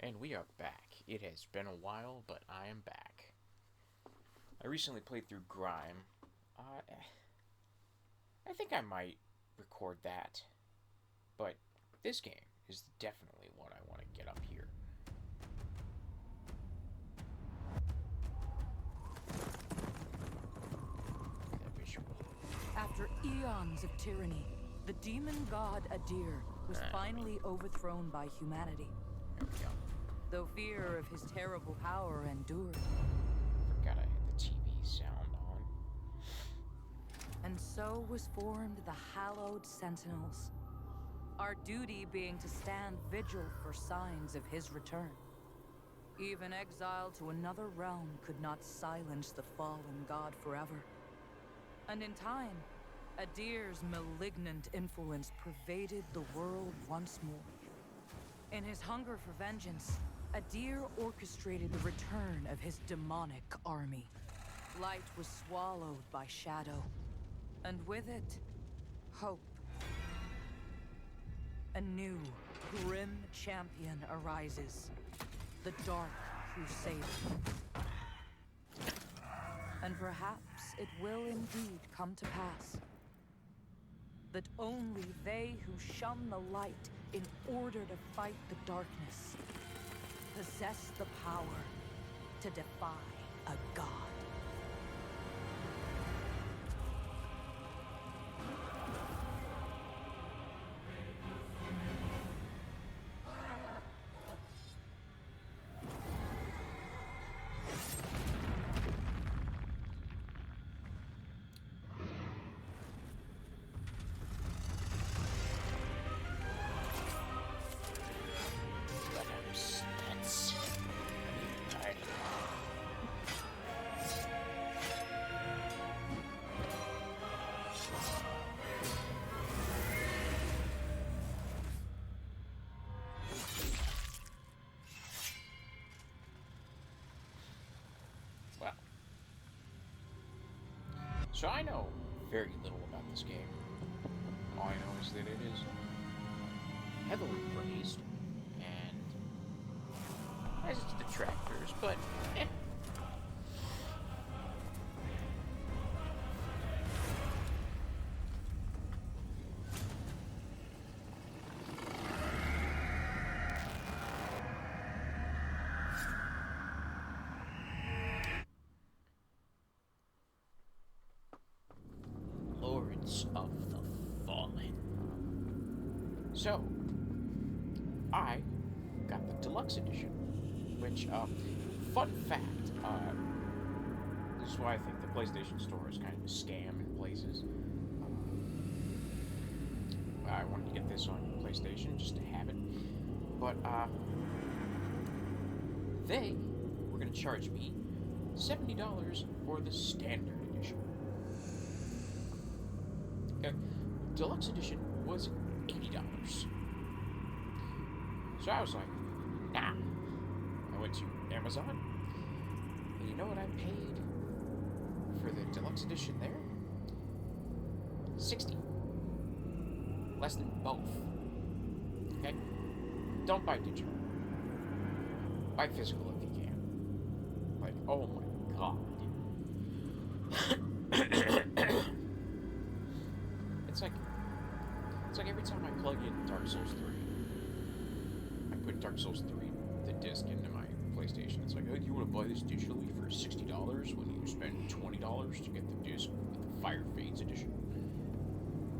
And we are back. It has been a while, but I am back. I recently played through Grime. I think I might record that, but this game is definitely what I want to get up here. That visual. After eons of tyranny, the demon god Adir was finally overthrown by humanity. There we go. Though fear of his terrible power endured. Forgot I had the TV sound on. And so was formed the hallowed sentinels. Our duty being to stand vigil for signs of his return. Even exile to another realm could not silence the fallen god forever. And in time, Adir's malignant influence pervaded the world once more. In his hunger for vengeance, Adir orchestrated the return of his demonic army. Light was swallowed by shadow, and with it, hope. A new, grim champion arises, the Dark Crusader. And perhaps it will indeed come to pass that only they who shun the light in order to fight the darkness possess the power to defy a god. Well, so I know very little about this game. All I know is that it is heavily praised and has its detractors, but Lords of the Fallen. So, I got the deluxe edition, which, fun fact, this is why I think the PlayStation Store is kind of a scam in places. I wanted to get this on PlayStation just to have it, but, they were going to charge me $70 for the standard edition. Okay, deluxe edition was $80. So I was like, nah. I went to Amazon, and you know what I paid for the deluxe edition there? $60. Less than both. Okay? Don't buy digital. Buy physical if you can. Like, oh my god. It's like every time I plug in Dark Souls 3, I put Dark Souls 3, the disc, into my PlayStation. It's like, oh, you want to buy this digitally for $60 when you spend $20 to get the disc with the Fire Fades edition?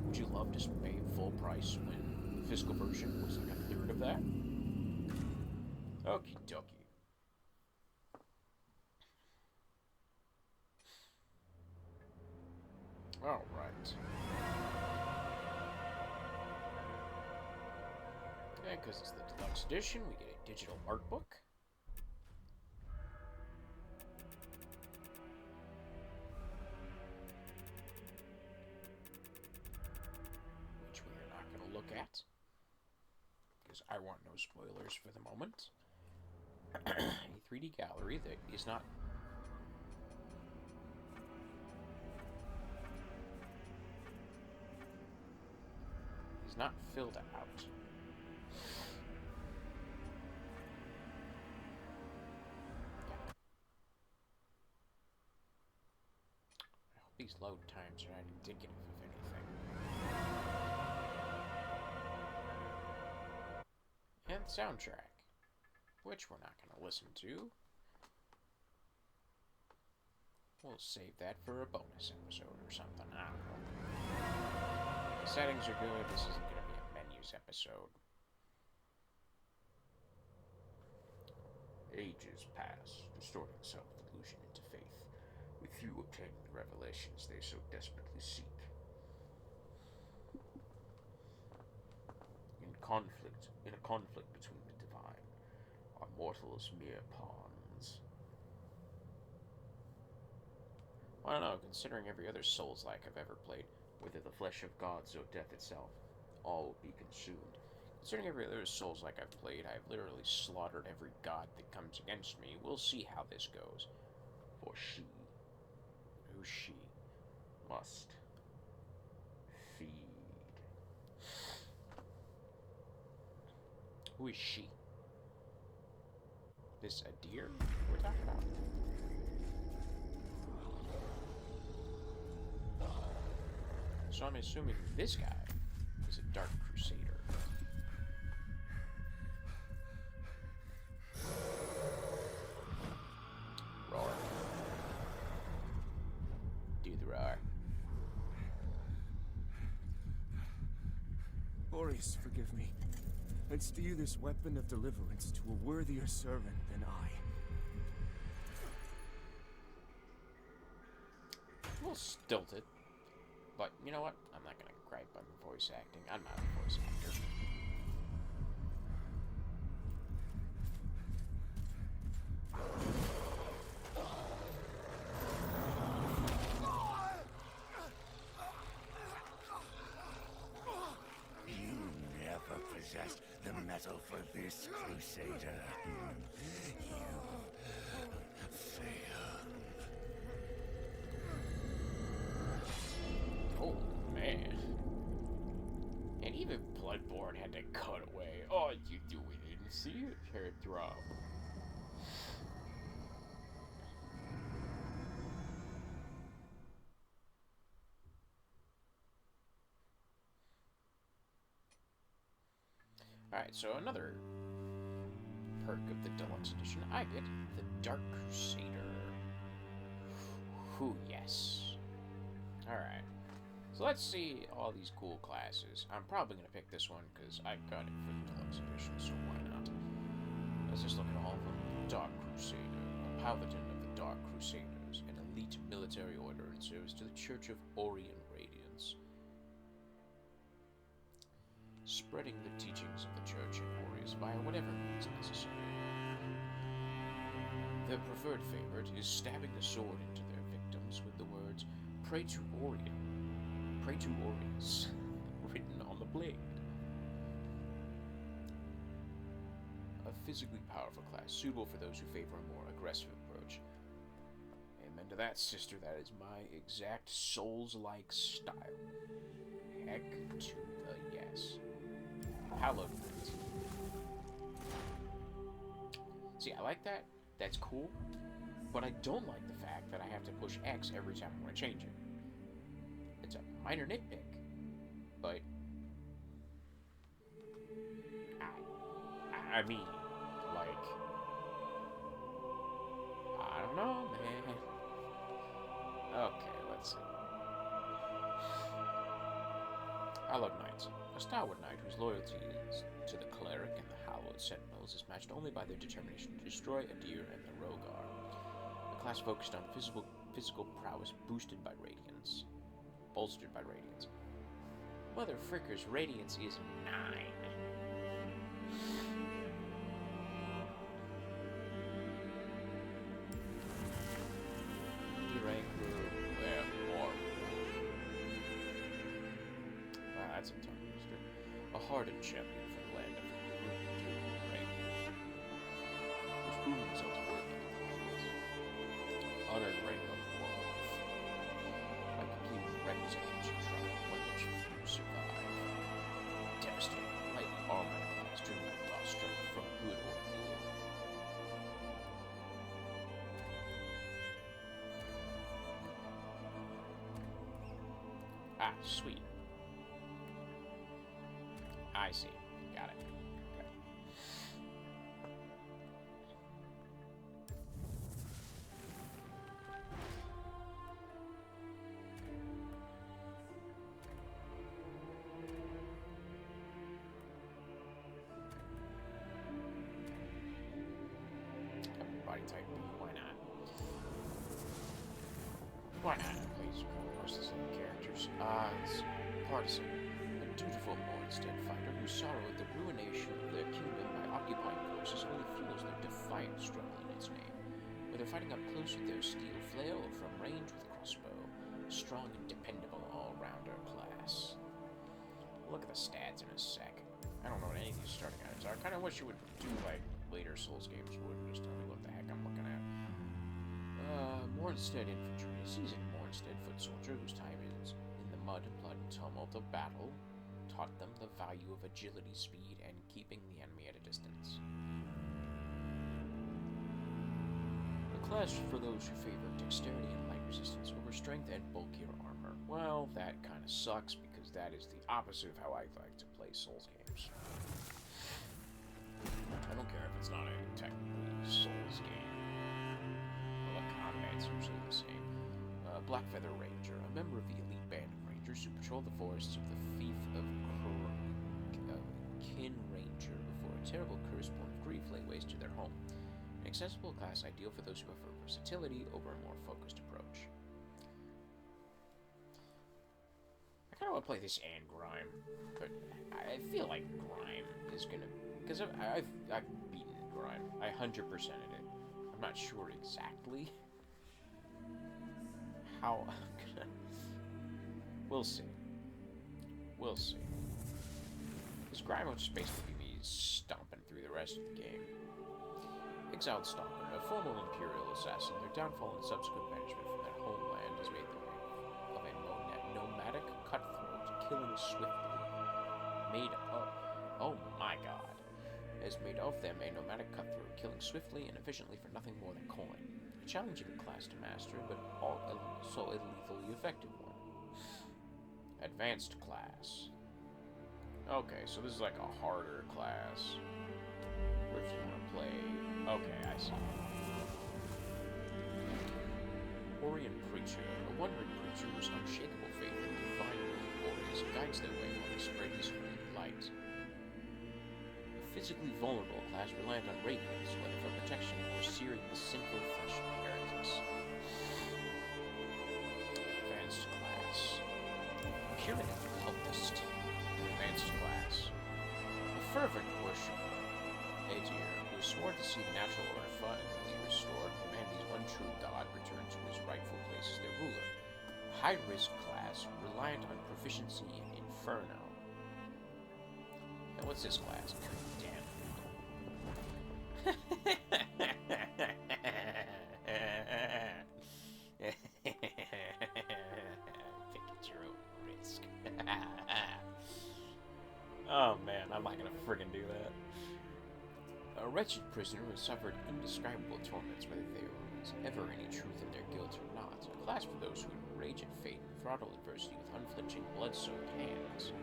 Would you love to pay full price when the physical version was like a third of that? Okie dokie. Alright. Yeah, because it's the deluxe edition, we get a digital art book. Which we are not going to look at. Because I want no spoilers for the moment. A 3D gallery that is not... is not filled out. these load times are not indicative of anything. And the soundtrack, which we're not going to listen to. We'll save that for a bonus episode or something. I don't know. The settings are good. This isn't going to be a menus episode. Ages pass, distorting self-delusion into faith, with few obtaining the revelations they so desperately seek. In a conflict between the divine, are mortals mere pawns? I don't know, considering every other Soulslike I've ever played, whether the flesh of gods or death itself, all will be consumed. Considering every other Soulslike I've played, I've literally slaughtered every god that comes against me. We'll see how this goes. For she, who she, must feed. Who is she? This a deer we're talking about? So I'm assuming this guy is a Dark Crusader. Roar. Do the roar. Boris, forgive me. Let's do this weapon of deliverance to a worthier servant than I. A little stilted. But you know what? I'm not gonna gripe on the voice acting. I'm not a voice actor. You never possessed the metal for this, Crusader. You failed. Oh, man. And even Bloodborne had to cut away. Oh, you didn't see it? Hair drop. Alright, so another perk of the Deluxe Edition. I get the Dark Crusader. Whew, yes. Alright. So let's see all these cool classes. I'm probably going to pick this one because I got it for the Deluxe Edition, so why not? Let's just look at all of them. Dark Crusader, a paladin of the Dark Crusaders, an elite military order in service to the Church of Orient Radiance. Spreading the teachings of the Church and warriors via whatever means necessary. Their preferred favorite is stabbing the sword into their victims with the words, "Pray to Orient. Pray to Orius," written on the blade. A physically powerful class, suitable for those who favor a more aggressive approach. Amen to that, sister. That is my exact Souls-like style. Heck to the yes. Hallowed Knight. See, I like that. That's cool. But I don't like the fact that I have to push X every time I want to change it. It's a minor nitpick, but I mean, like, I don't know, man. Okay, let's see. Hallowed Knights, a stalwart knight whose loyalty is to the cleric and the hallowed sentinels is matched only by their determination to destroy a deer and the Rogar. A class focused on physical prowess boosted by radiance. Bolstered by radiance. Mother frickers, radiance is 9. Rank more. That's a tongue twister. A hardened champion from the land of rank, which proved themselves worthy of the fields. Honored rank of warlord. By completing the requisite ancient trial, one which few survive. Devastating, lightly armored class driven by raw strength from good or ill. Ah, sweet. I see. Got it. Okay. Body type B, why not? Why not? Please, of course, the same characters. It's Partisan, a dutiful Mornstead fighter whose sorrow at the ruination of their kingdom by occupying forces only fuels their defiant struggle in its name. Whether fighting up close with their steel flail or from range with crossbow, a strong and dependable all-rounder class. Look at the stats in a sec. I don't know what any of these starting items are. I kind of wish you would do like later Souls games would and just tell me what the heck I'm looking at. Mornstead infantry, a seasoned Mornstead foot soldier whose time is in the mud, blood, and tumult of battle taught them the value of agility, speed, and keeping the enemy at a distance. A class for those who favor dexterity and light resistance over strength and bulkier armor. Well, that kind of sucks because that is the opposite of how I like to play Souls games. I don't care if it's not a technically Souls game. Well, the combat's usually the same. Blackfeather Ranger, a member of the elite band of rangers who patrol the forests of the fief of Kin Ranger before a terrible curse born of grief lay waste to their home. An accessible class ideal for those who prefer versatility over a more focused approach. I kind of want to play this and Grime, but I feel like Grime is gonna, because I've beaten Grime. I 100%ed it. I'm not sure exactly how I'm gonna. We'll see. We'll see. This Grime will just basically be stomping through the rest of the game. Exiled Stalker, a former Imperial assassin, their downfall and subsequent banishment from their homeland has made them of a nomadic cutthroat, killing swiftly. Oh my god. Has made of them a nomadic cutthroat, killing swiftly and efficiently for nothing more than coin. A challenging class to master, but also a lethally effective one. Advanced class. Okay, so this is like a harder class. If you want to play... Okay, I see. Orient Preacher, a wandering preacher whose unshakable faith in divine glories guides their way while they spread his holy light. A physically vulnerable class reliant on radiance, whether for protection or searing the sinful flesh of heretics. Advanced class. Puritan Cultist. Advanced class. A fervent worshiper. Adir, who swore to see the natural order finally restored, humanity's untrue god returned to his rightful place as their ruler. A high-risk class, reliant on proficiency in Inferno. Now what's this class? Damn. Pick at your own risk. Oh man, I'm not gonna friggin' do that. A wretched prisoner who suffered indescribable torments, whether there was ever any truth in their guilt or not. A class for those who enrage at fate and throttle adversity with unflinching, blood-soaked hands.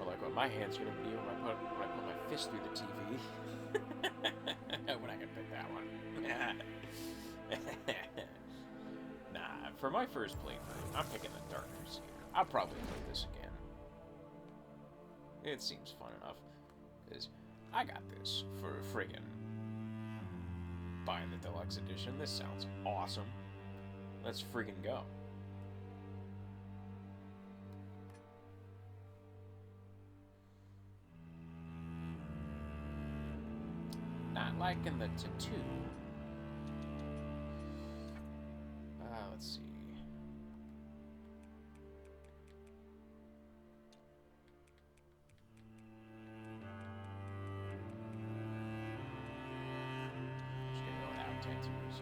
Or like what my hand's gonna be when I put my fist through the TV. We're not gonna pick that one. Nah, for my first playthrough, I'm picking the Dark Crusader. I'll probably play this again. It seems fun enough, because I got this for friggin' buying the deluxe edition. This sounds awesome. Let's friggin' go. Not liking the tattoo. Let's see. Just gonna go without tattoos.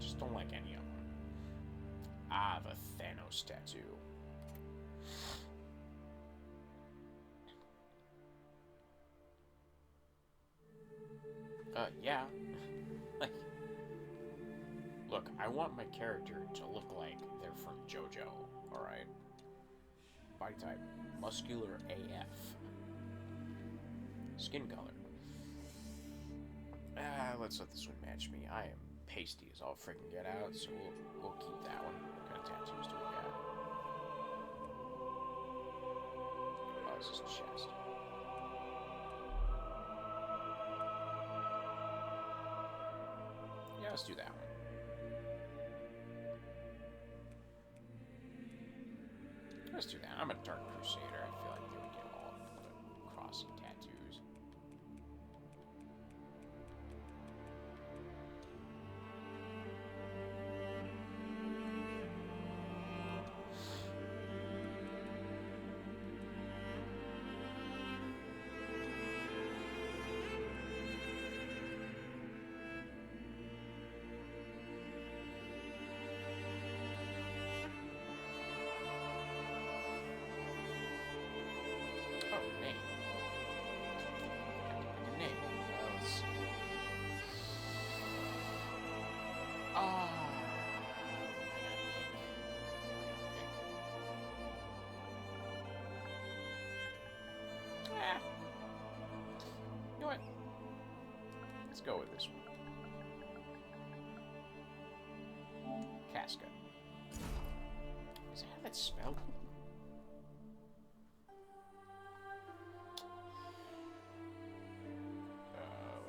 Just don't like any of them. Ah, the Thanos tattoo. Like, look, I want my character to look like they're from JoJo, alright? Body type, muscular AF. Skin color. Let's let this one match me. I am pasty as all freaking get out, so we'll keep that one. What kind of tattoos do we got? Oh, it's his chest. Yeah, let's do that one. Let's do that. I'm a Dark Crusader. I feel like they would get all the crossing tattoos. Oh, name. I have to pick a name. Let's see. I gotta pick. You know what? Let's go with this one. Casca. Is that how that's spelled?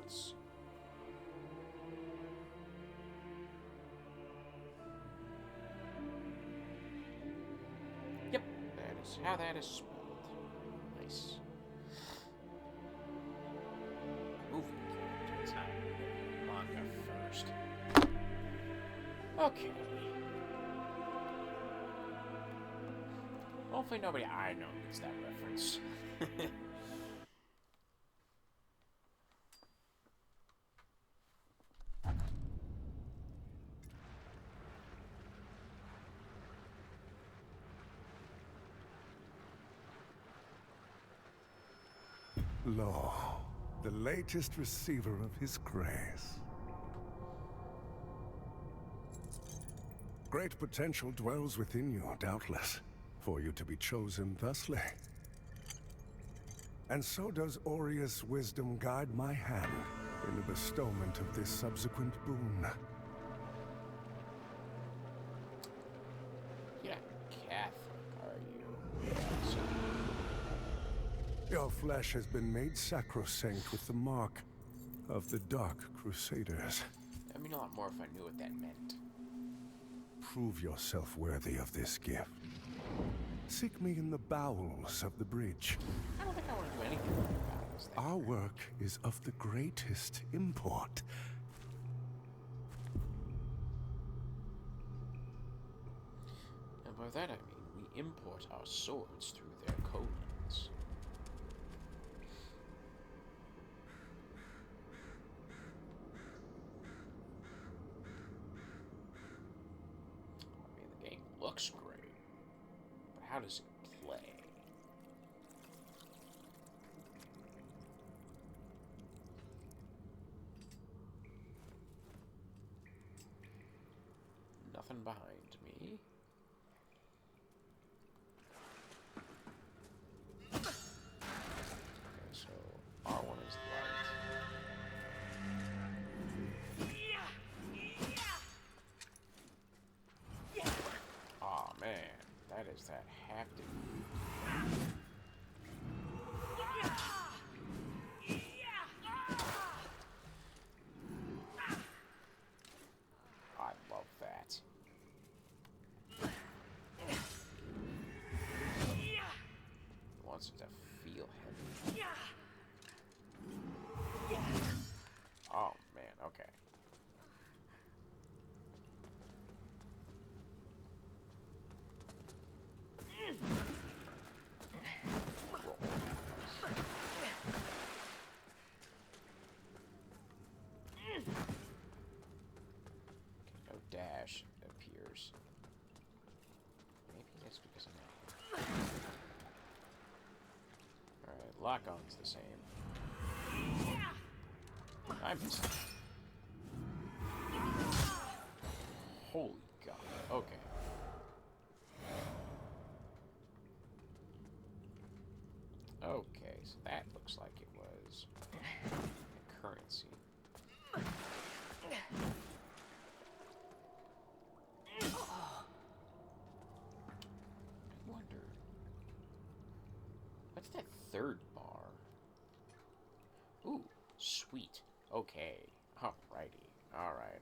Let's see. Yep, that is how that is spelled. Nice. Movie characters, not manga first. Okay. Hopefully nobody I know gets that reference. Lo, the latest receiver of his grace. Great potential dwells within you, doubtless, for you to be chosen thusly. And so does Aureus' wisdom guide my hand in the bestowment of this subsequent boon. You're not Catholic, are you? So, Your flesh has been made sacrosanct with the mark of the Dark Crusaders. I mean a lot more if I knew what that meant. Prove yourself worthy of this gift. Seek me in the bowels of the bridge. I don't think I want to do anything about this thing. Our work is of the greatest import. And by that I mean we import our swords through their colons. I mean, the game looks great, but how does it play? Nothing behind me. Okay, so R1 is light. Aw, man, that is that haptic. I love that. He wants it to feel heavy. Oh, man, okay. Roll. Okay, no dash appears. Maybe that's because I'm not here. Alright, lock-on's the same. I missed it. Holy God. Okay. Okay, so that looks like it was a currency. I wonder... What's that third bar? Ooh, sweet. Okay. Alrighty. Alright.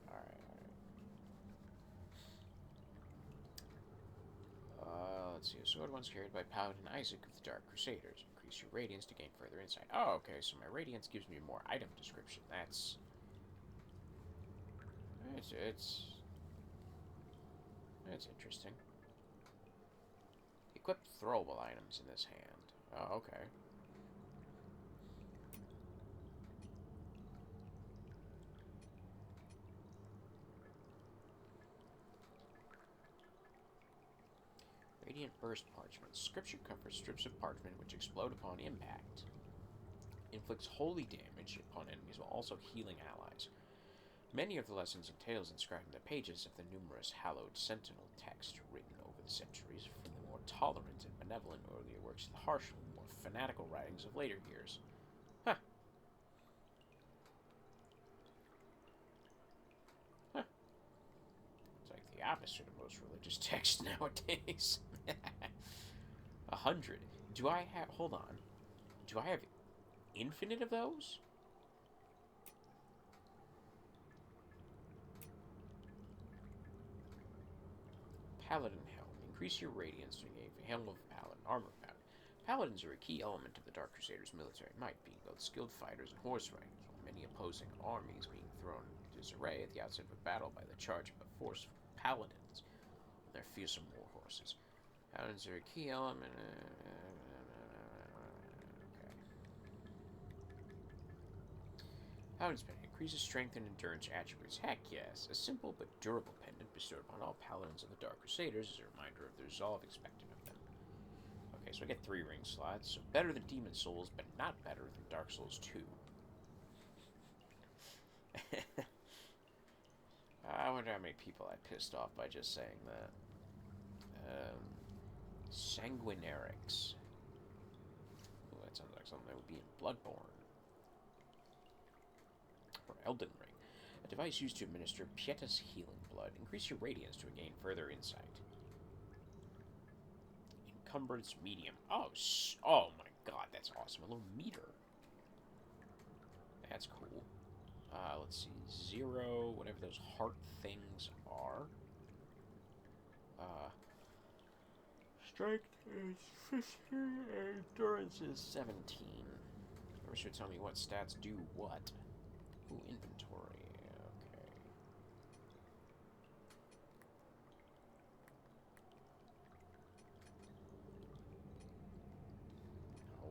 Let's see. A sword once carried by Paladin Isaac of the Dark Crusaders. Increase your radiance to gain further insight. Oh, okay. So my radiance gives me more item description. That's... It's interesting. Equip throwable items in this hand. Oh, okay. Radiant Burst Parchment. Scripture covers strips of parchment which explode upon impact. Inflicts holy damage upon enemies while also healing allies. Many of the lessons and tales inscribed in the pages of the numerous hallowed sentinel text written over the centuries, from the more tolerant and benevolent earlier works to the harsher, more fanatical writings of later years. Huh. It's like the opposite of most religious texts nowadays. 100. Do I have... Hold on. Do I have infinite of those? Paladin Helm. Increase your radiance to gain Helm of Paladin, Armor of Paladin. Paladins are a key element of the Dark Crusaders' military might, being both skilled fighters and horse riders, while many opposing armies being thrown into disarray at the outset of a battle by the charge of a force of Paladins on their fearsome war horses. Paladins are a key element... Okay. Paladin's pendant increases strength and endurance attributes. Heck yes. A simple but durable pendant bestowed upon all Paladins of the Dark Crusaders is a reminder of the resolve expected of them. Okay, so I get 3 ring slots. So better than Demon Souls, but not better than Dark Souls 2. I wonder how many people I pissed off by just saying that. Sanguinarix. Ooh, that sounds like something that would be in Bloodborne. Or Elden Ring. A device used to administer Pieta's healing blood. Increase your radiance to gain further insight. Encumbrance medium. Oh, oh my god, that's awesome. A little meter. That's cool. Let's see. 0, whatever those heart things are. Strength is 15, endurance is 17. Never should tell me what stats do what. Ooh, inventory. Okay. Oh.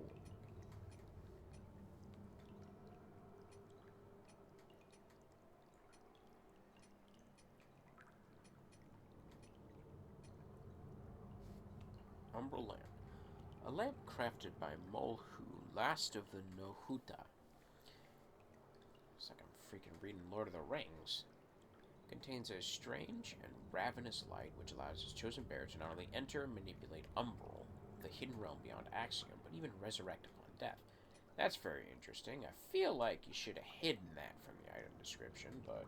Umbral lamp. A lamp crafted by Molhu, last of the Nohuta. It's like I'm freaking reading Lord of the Rings. Contains a strange and ravenous light which allows his chosen bearer to not only enter and manipulate Umbral, the hidden realm beyond Axiom, but even resurrect upon death. That's very interesting. I feel like you should have hidden that from the item description, but,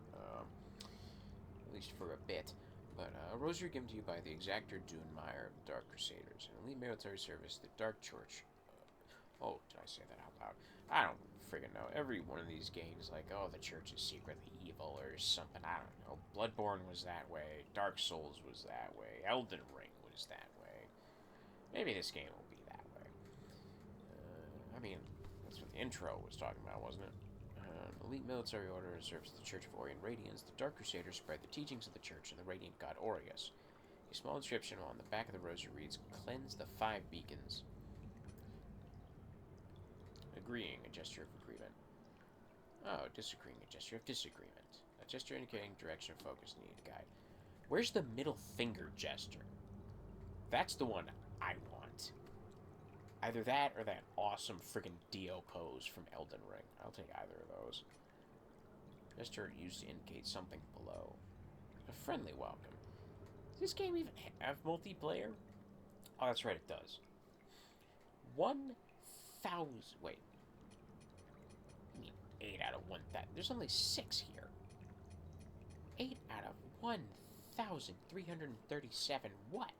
at least for a bit. But, a rosary given to you by the Exactor Dunmeyer of the Dark Crusaders, an elite military service, the Dark Church. Oh, did I say that out loud? I don't friggin' know. Every one of these games, like, oh, the church is secretly evil or something. I don't know. Bloodborne was that way. Dark Souls was that way. Elden Ring was that way. Maybe this game will be that way. I mean, that's what the intro was talking about, wasn't it? Elite military order serves the Church of Orient Radiance. The Dark Crusaders spread the teachings of the Church and the Radiant God Aureus. A small inscription on the back of the rosary reads, "Cleanse the 5 beacons." Agreeing, a gesture of agreement. Oh, disagreeing, a gesture of disagreement. A gesture indicating direction, focus, need, guide. Where's the middle finger gesture? That's the one I want. Either that or that awesome freaking Dio pose from Elden Ring. I'll take either of those. Gesture used to indicate something below. A friendly welcome. Does this game even have multiplayer? Oh, that's right, it does. 1,000. Wait. I mean, 8 out of 1,000. There's only 6 here. 8 out of 1,337. What?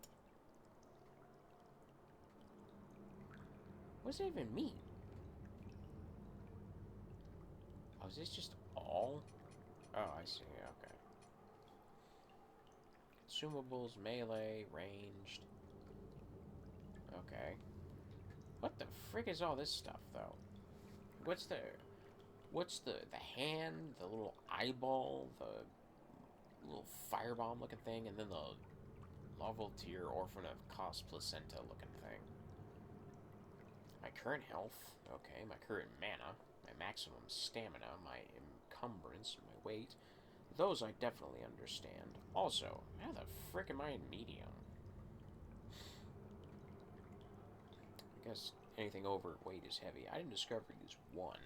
What does that even mean? Oh, is this just all? Oh, I see. Okay. Consumables, melee, ranged. Okay. What the frick is all this stuff, though? What's the hand, the little eyeball, the little firebomb looking thing, and then the Loveltier Orphan of Cos Placenta looking thing? My current health, okay, my current mana, my maximum stamina, my encumbrance, my weight, those I definitely understand. Also, how the frick am I in medium? I guess anything over weight is heavy. Item discovery is 1.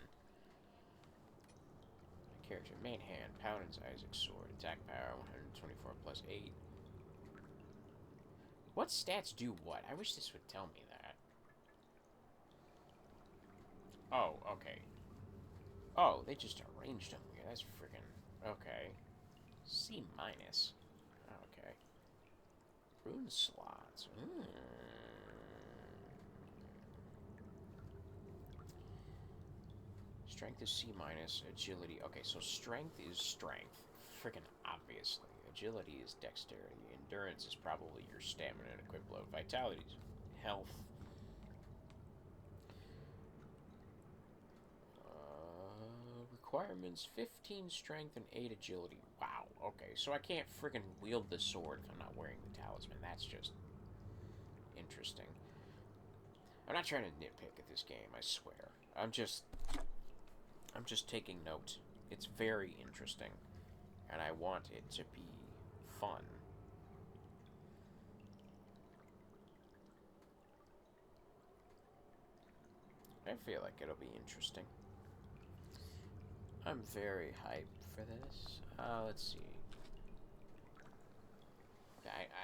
My character, main hand, Paladin's Isaac sword, attack power 124 plus 8. What stats do what? I wish this would tell me that. Oh, okay. Oh, they just arranged them here. That's freaking... Okay. C minus. Okay. Rune slots. Strength is C minus. Agility. Okay, so strength is strength. Freaking obviously. Agility is dexterity. Endurance is probably your stamina and equip load. Vitality is health. Requirements 15 strength and 8 agility. Wow, okay, so I can't friggin' wield the sword if I'm not wearing the talisman. That's just interesting. I'm not trying to nitpick at this game, I swear. I'm just taking note. It's very interesting, and I want it to be fun. I feel like it'll be interesting. I'm very hyped for this. Let's see.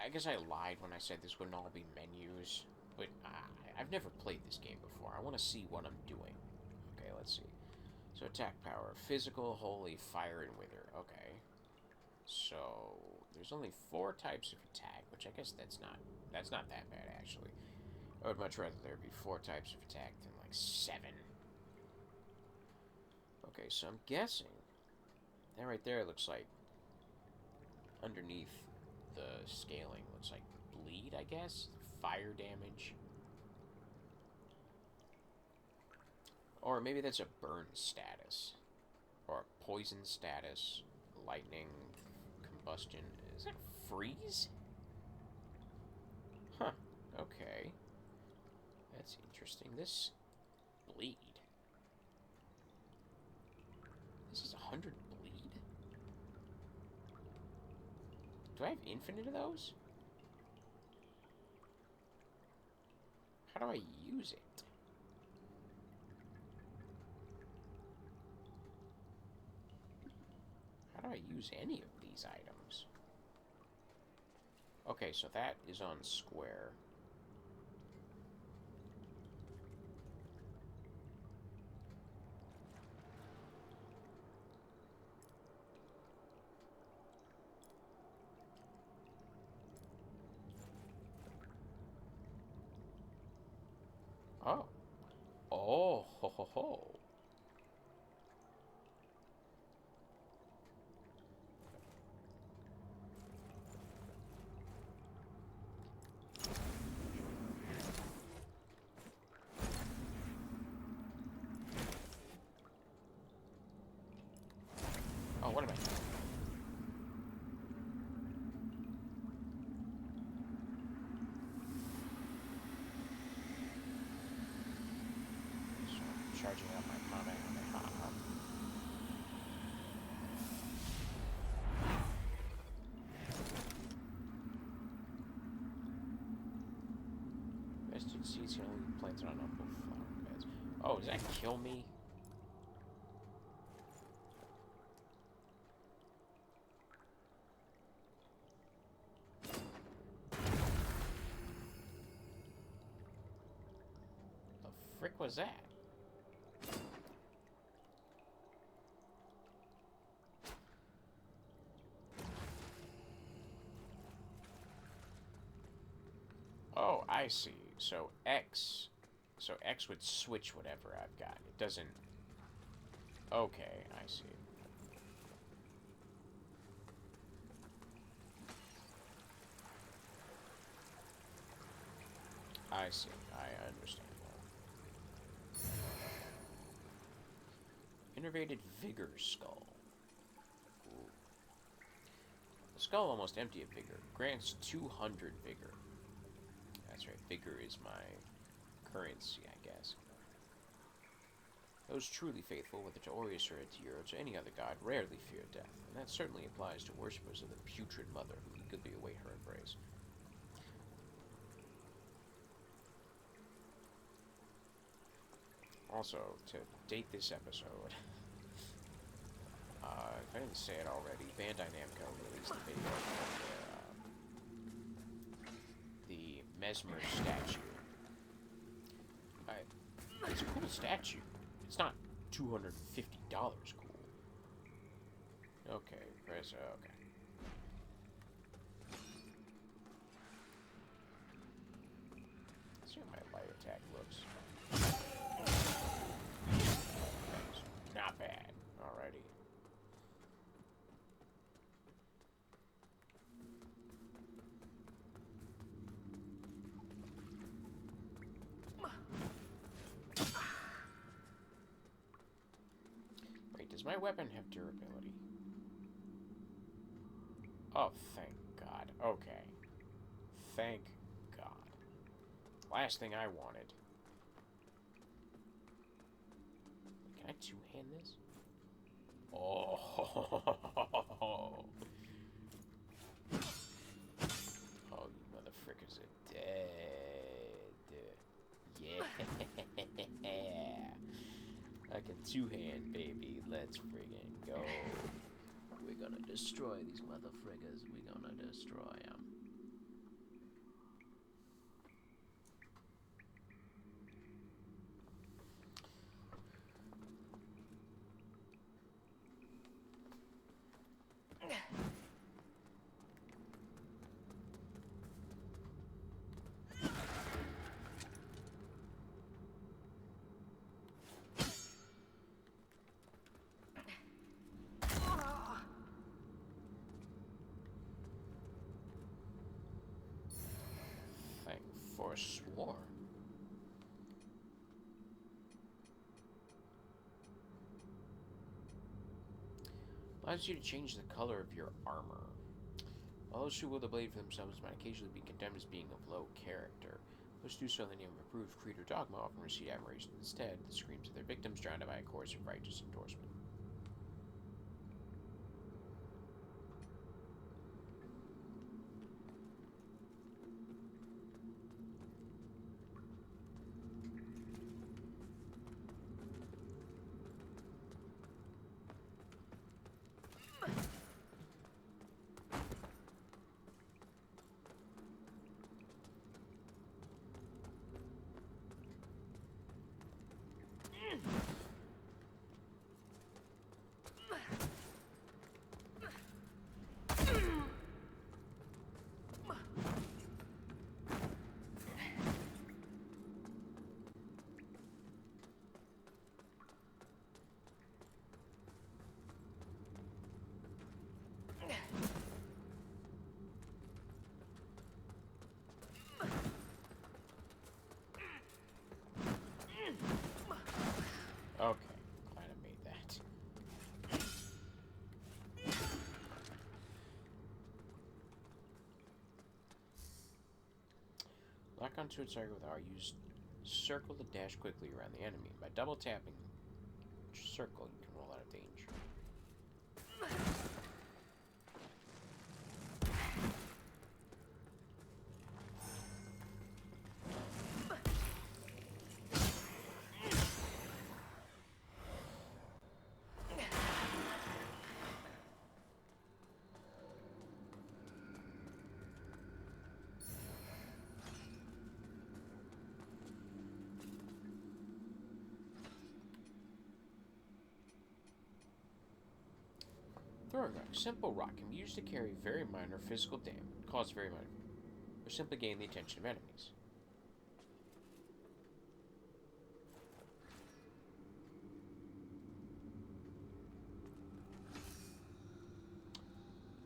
I guess I lied when I said this wouldn't all be menus, but I've never played this game before. I want to see what I'm doing. Okay, let's see. So attack power, physical, holy, fire, and wither. Okay. So there's only 4 types of attack, which I guess that's not that bad actually. I would much rather there be 4 types of attack than like 7. Okay, so I'm guessing that right there looks like underneath the scaling looks like bleed, I guess. Fire damage. Or maybe that's a burn status. Or a poison status. Lightning. Combustion. Is that freeze? Huh. Okay. That's interesting. This bleed. This is 100 bleed? Do I have infinite of those? How do I use it? How do I use any of these items? Okay, so that is on square. Oh. Oh, ho, ho, ho. Oh, what am I doing? Charging up my mana and my hop. Vested seeds can only be planted on upper flower beds. Oh, does that kill me? frick was that? Oh, I see. So X would switch whatever I've got. It doesn't... Okay, I see. I see. I understand now. Innervated Vigor Skull. Ooh. The skull almost empty of vigor. Grants 200 vigor. That's right. Vigor is my currency, I guess. Those truly faithful, whether to Orius or Atir or to any other god, rarely fear death, and that certainly applies to worshippers of the putrid mother who eagerly await her embrace. Also, to date this episode, if I didn't say it already, Bandai Namco released the video of the Mesmer statue. It's a cool statue. It's not $250 cool. Okay, press, okay. Let's see how my light attack looks. Not bad. Alrighty. Wait, does my weapon have durability? Oh, thank God. Okay. Thank God. Last thing I wanted. Can I two-hand this? Oh. Oh, you motherfrickers are dead. Yeah. I can two-hand, baby. Let's friggin' go. We're gonna destroy these motherfrickers. We're gonna destroy them. Forsworn. Allows you to change the color of your armor. While those who wield the blade for themselves might occasionally be condemned as being of low character, those who do so in the name of approved creed or dogma often receive admiration instead, the screams of their victims drowned by a chorus of righteous endorsement. Okay, glad I made that. Lock onto a target with R. Use circle to dash quickly around the enemy. By double tapping circle, you can roll out of danger. Throwing rock. Simple rock can be used to carry very minor physical damage, cause very minor, or simply gain the attention of enemies.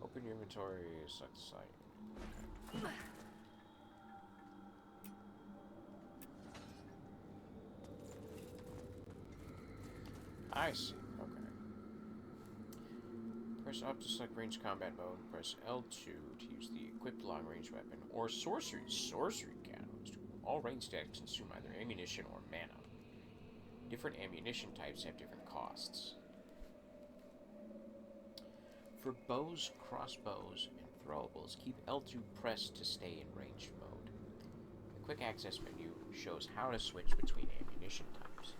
Open your inventory, select the site. Okay. I see. Okay. Press up to select range combat mode. Press L2 to use the equipped long-range weapon or sorcery cannons. All range attacks consume either ammunition or mana. Different ammunition types have different costs. For bows, crossbows, and throwables, keep L2 pressed to stay in ranged mode. The quick access menu shows how to switch between ammunition types.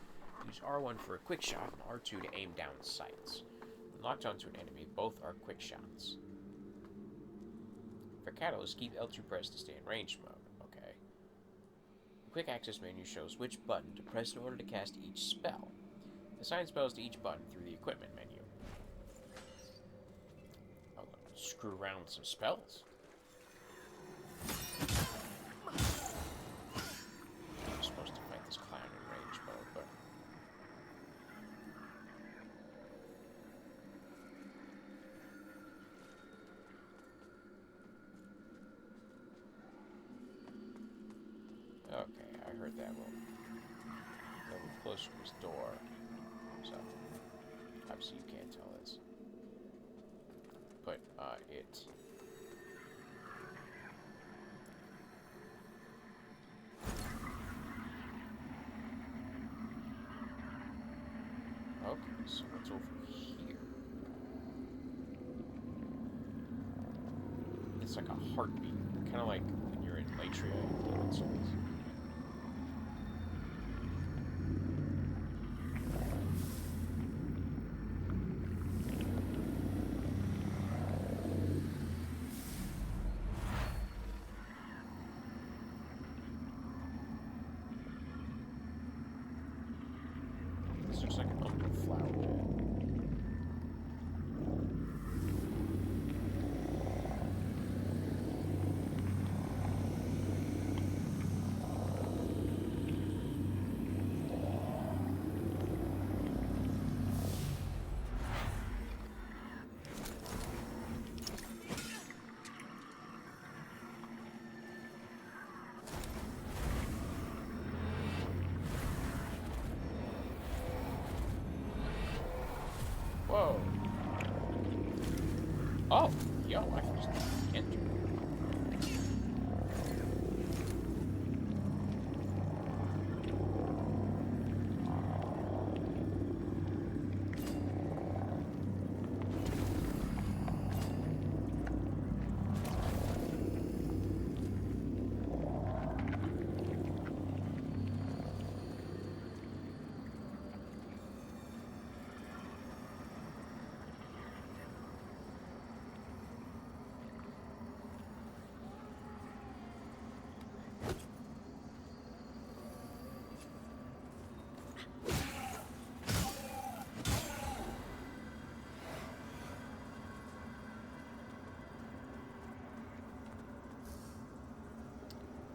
Use R1 for a quick shot and R2 to aim down sights. When locked onto an enemy, both are quick shots. For catalyst, keep L2 pressed to stay in range mode. Okay. The quick access menu shows which button to press in order to cast each spell. Assign spells to each button through the equipment menu. I'll screw around with some spells. I'm supposed to fight this clown in range mode, but... Okay, I heard that one. That was closer to his door. So, obviously you can't tell this. But, it... Okay, so what's over here? It's like a heartbeat. Kind of like when you're in Latria and Demon Souls. This looks like an umber flower bed. Whoa. Oh, yo, I can just enter.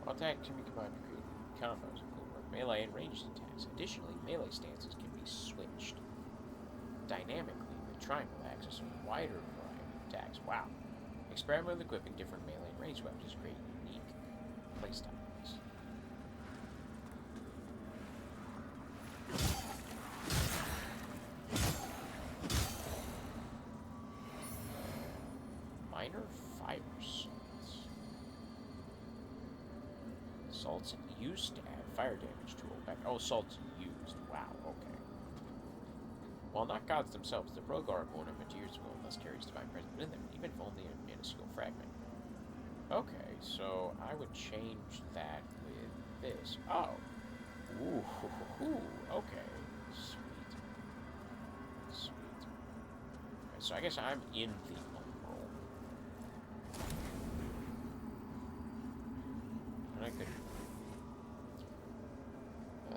Attack can be combined to create combos, including both melee and ranged attacks. Additionally, melee stances can be switched dynamically with triangle axis and wider variety of attacks. Wow. Experiment with equipping different melee and ranged weapons to create unique playstyles. Minor fiber salts. Salts used to add fire damage to a weapon. Oh, salts used. Wow, okay. While not gods themselves, the rogue are born of materials and thus carries divine presence within them, even if only a minuscule fragment. Okay, so I would change that with this. Oh. Ooh, okay. Sweet. Sweet. Okay, so I guess I'm in the umbral. And I could...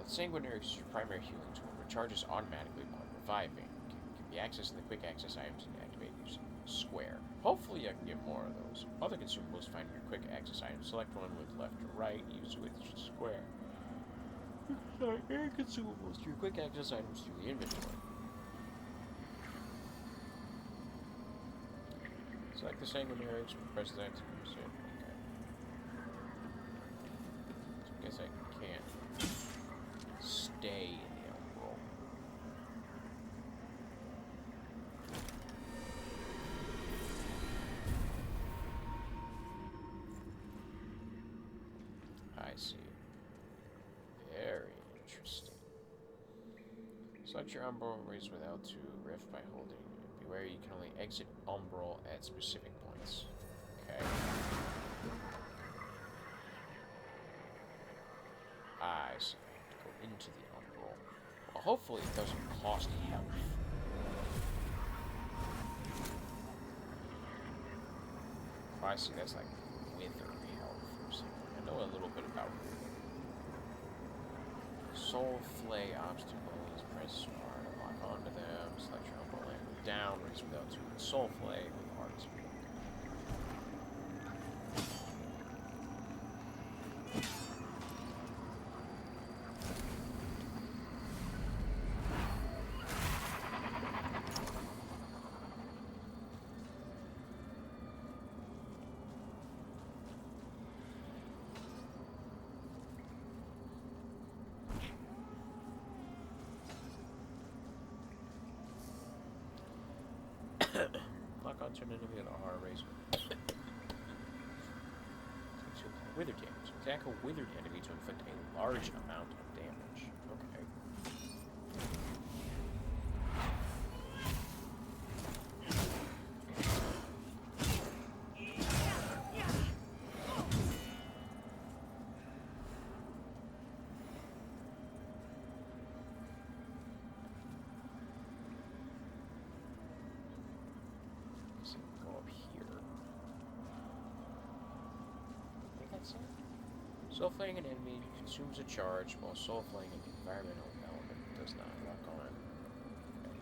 Sanguinary's primary healing tool recharges automatically upon reviving. Can be accessed in the quick access items and active activate using square. Hopefully I can get more of those. Other consumables find your quick access items. Select one with left or right, use with square. Add consumables to your quick access items through the inventory. Select the sanguinarians, press the X. Okay. So I guess I can't stay in the umbral. I see. Very interesting. Select your umbral raise without to rift by holding. Beware you can only exit umbral at specific points. Okay. I see. I have to go into the umbral. Well, hopefully it doesn't cost health. Oh, I see. That's like wither health or something. I know a little bit about soul flay obstacles. Press R to lock onto them. Select your umbral land with down. Raise without to soul flay with art. Lock onto an enemy with a R razor. Wither damage. Attack a withered enemy to inflict a large amount of damage. Okay. So go up here. I think that's it. Soul flaying an enemy consumes a charge, while soul flaying an environmental element does not lock on. Okay.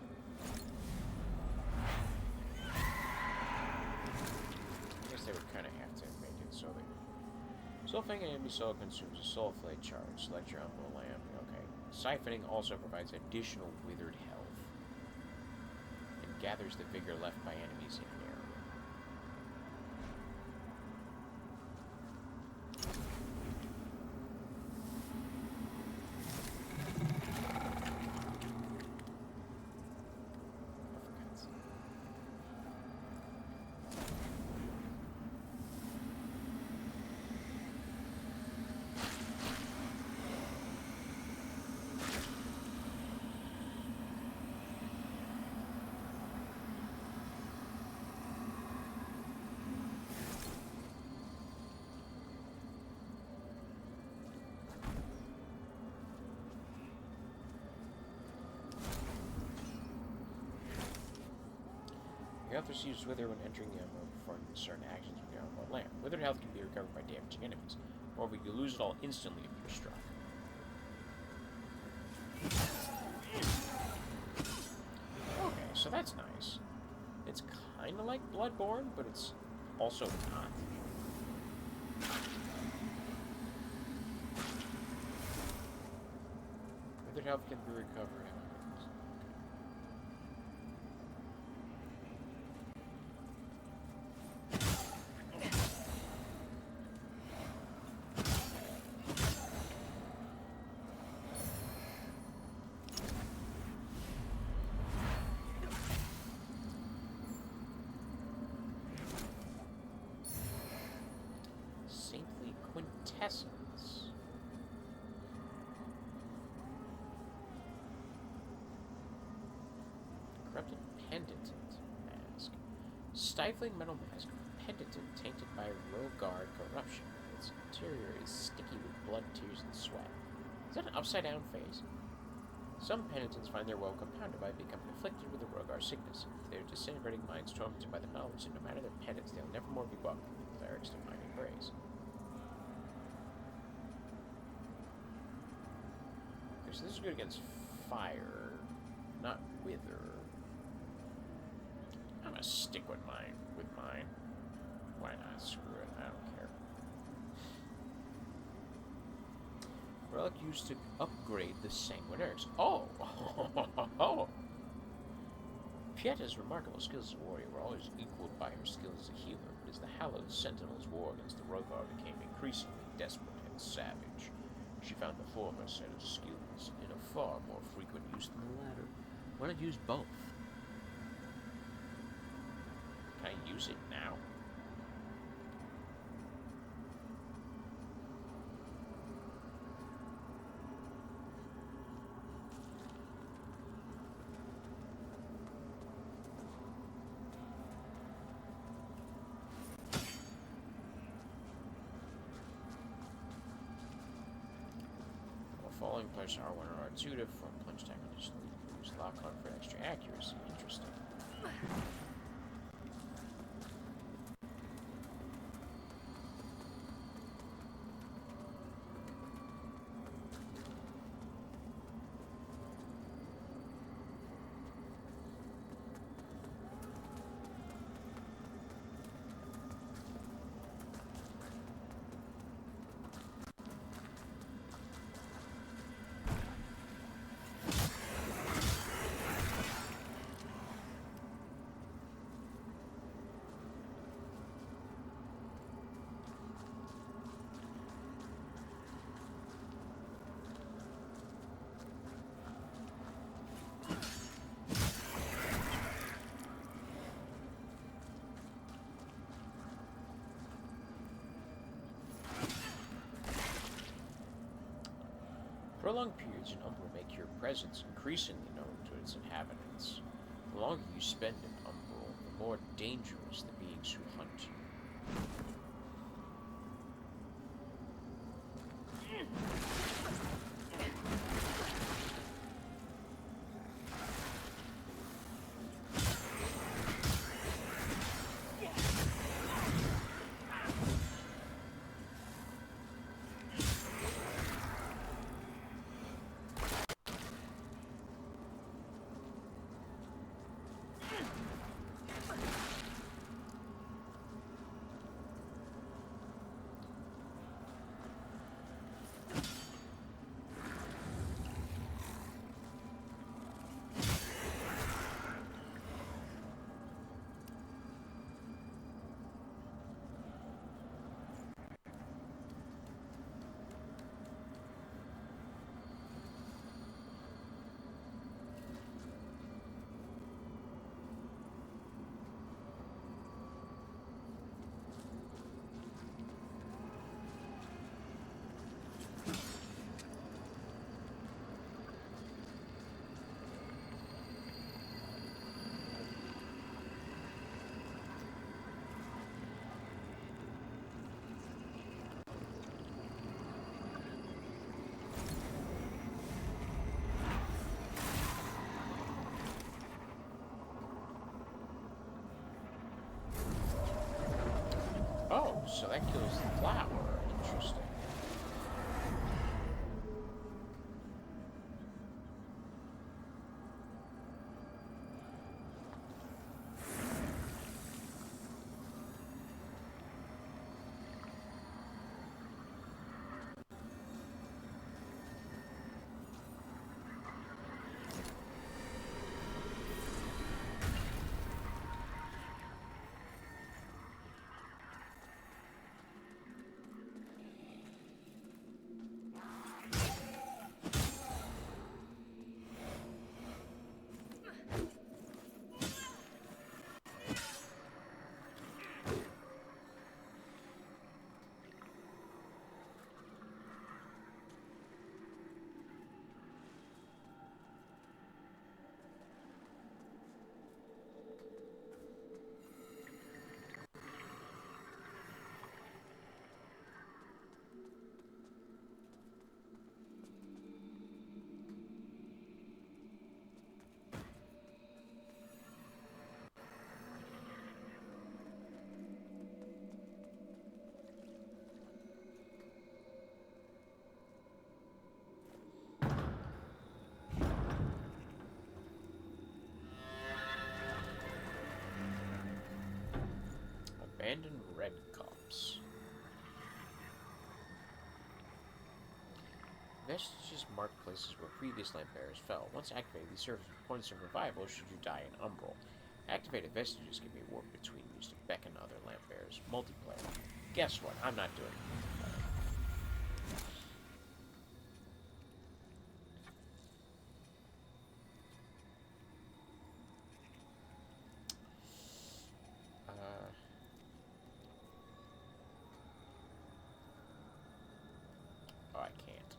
I guess they would kind of have to make it so that soul flaying an enemy soul consumes a soul flay charge. Select your umbral lamp. Okay. Siphoning also provides additional withered health and gathers the vigor left by enemies in an area. Your health receives wither when entering the umbral, performing certain actions with your umbral lamp. Withered health can be recovered by damaging enemies. However, you lose it all instantly if you're struck. Okay, so that's nice. It's kind of like Bloodborne, but it's also not. Withered health can be recovered. Saintly quintessence. Corrupted penitent mask. Stifling metal mask. Penitent tainted by Rogard corruption. Its interior is sticky with blood, tears, and sweat. Is that an upside-down face? Some penitents find their woe compounded by becoming afflicted with the Rogar sickness. Their disintegrating minds tormented by the knowledge that no matter their penance, they'll never more be welcomed in the cleric's divine embrace. Okay, so this is good against fire, not wither. I'm gonna stick with mine. Why not? Screw it. I don't care. Relic used to upgrade the sanguinaires. Oh! Pietta's remarkable skills as a warrior were always equaled by her skills as a healer, but as the Hallowed Sentinel's war against the Rogar became increasingly desperate and savage, she found the former set of skills in a far more frequent use than the latter. Why not use both? Can I use it now? Following players R1 or R2 to form punch attack additionally use lock on for extra accuracy. Interesting. Prolonged periods in Umbra make your presence increasingly known to its inhabitants. The longer you spend in Umbral, the more dangerous the beings who hunt you. Oh, so that kills the flower. Interesting. Abandoned red cups. Vestiges mark places where previous lamp bearers fell. Once activated, these serve as points of revival should you die in Umbral. Activated vestiges can be warped between used to beckon other lamp bearers. Multiplayer. Guess what? I'm not doing multiplayer. Oh, I can't.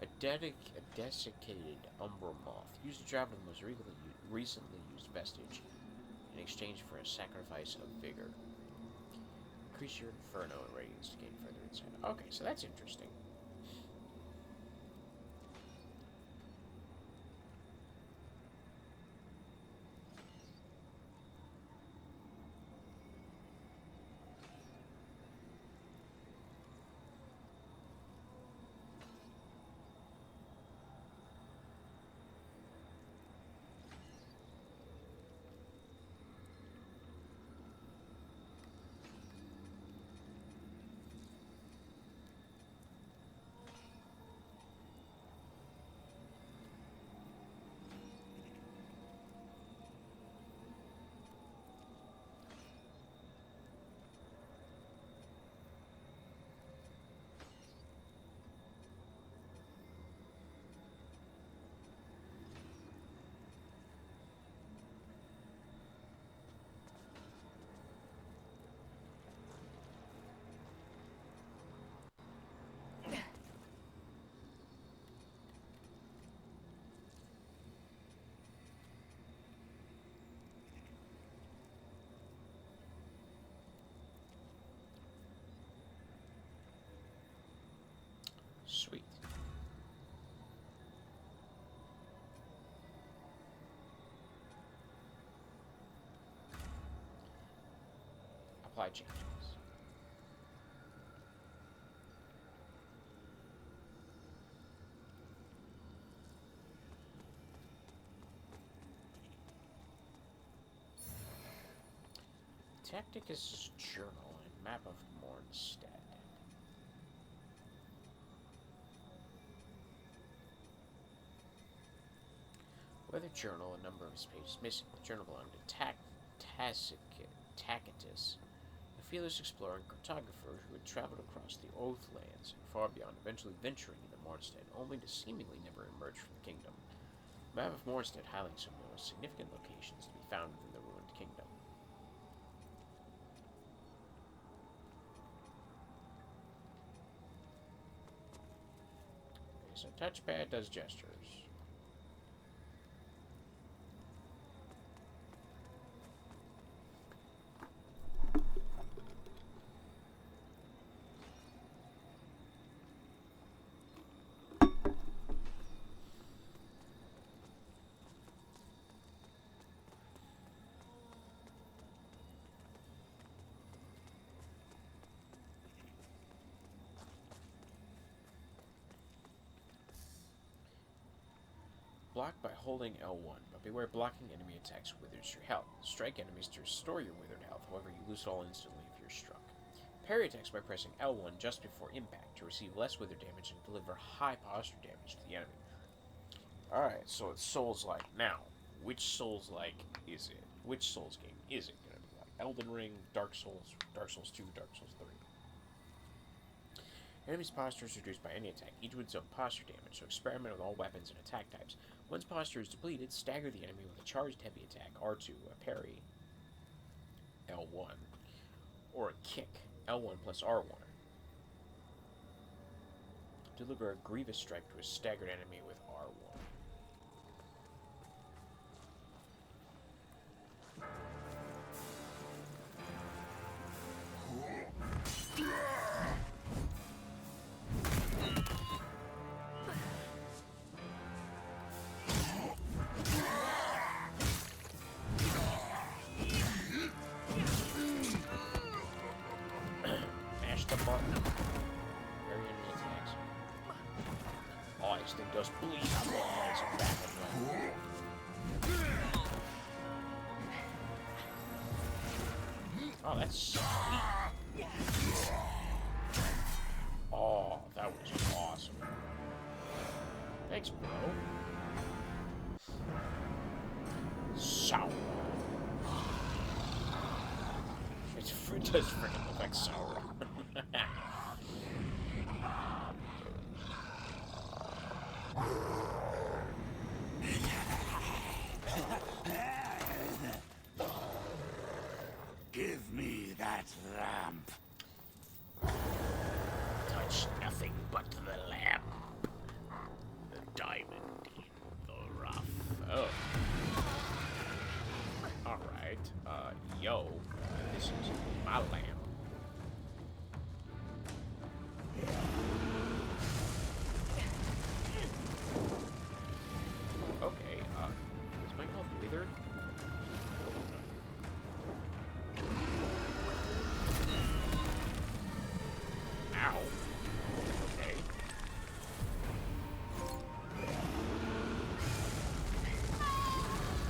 A desiccated Umbra moth, used to travel the most recently used vestige in exchange for a sacrifice of vigor. Increase your Inferno and radiance to gain further insight. Okay, so that's interesting. Sweet. Apply changes. Tacticus' journal and map of Mornstead. Weather journal, a number of his pages missing. The journal belonged to Tacitus, a fearless explorer and cartographer who had traveled across the Oathlands and far beyond, eventually venturing into Mornstead, only to seemingly never emerge from the kingdom. The map of Mornstead highlights some of the most significant locations to be found within the ruined kingdom. Okay, so touchpad does gestures. Block by holding L1, but beware blocking enemy attacks withers your health. Strike enemies to restore your withered health, however you lose it all instantly if you're struck. Parry attacks by pressing L1 just before impact to receive less wither damage and deliver high posture damage to the enemy. Alright, so it's Souls-like. Now, which Souls-like is it? Which Souls game is it going to be like? Elden Ring, Dark Souls, Dark Souls 2, Dark Souls 3. Enemy's posture is reduced by any attack, each with its own posture damage, so experiment with all weapons and attack types. Once posture is depleted, stagger the enemy with a charged heavy attack, R2, a parry, L1, or a kick, L1 plus R1. Deliver a grievous strike to a staggered enemy with R1. goes, please, I'm going to laser back and run. Oh, that's sweet. Oh, that was awesome. Thanks, bro. Sour. It does freaking look like sour. Give me that lamp. Touch nothing but the lamp. The diamond in the rough. Oh. Alright. Yo. This is my lamp. Okay, is my health withered? Ow. Okay.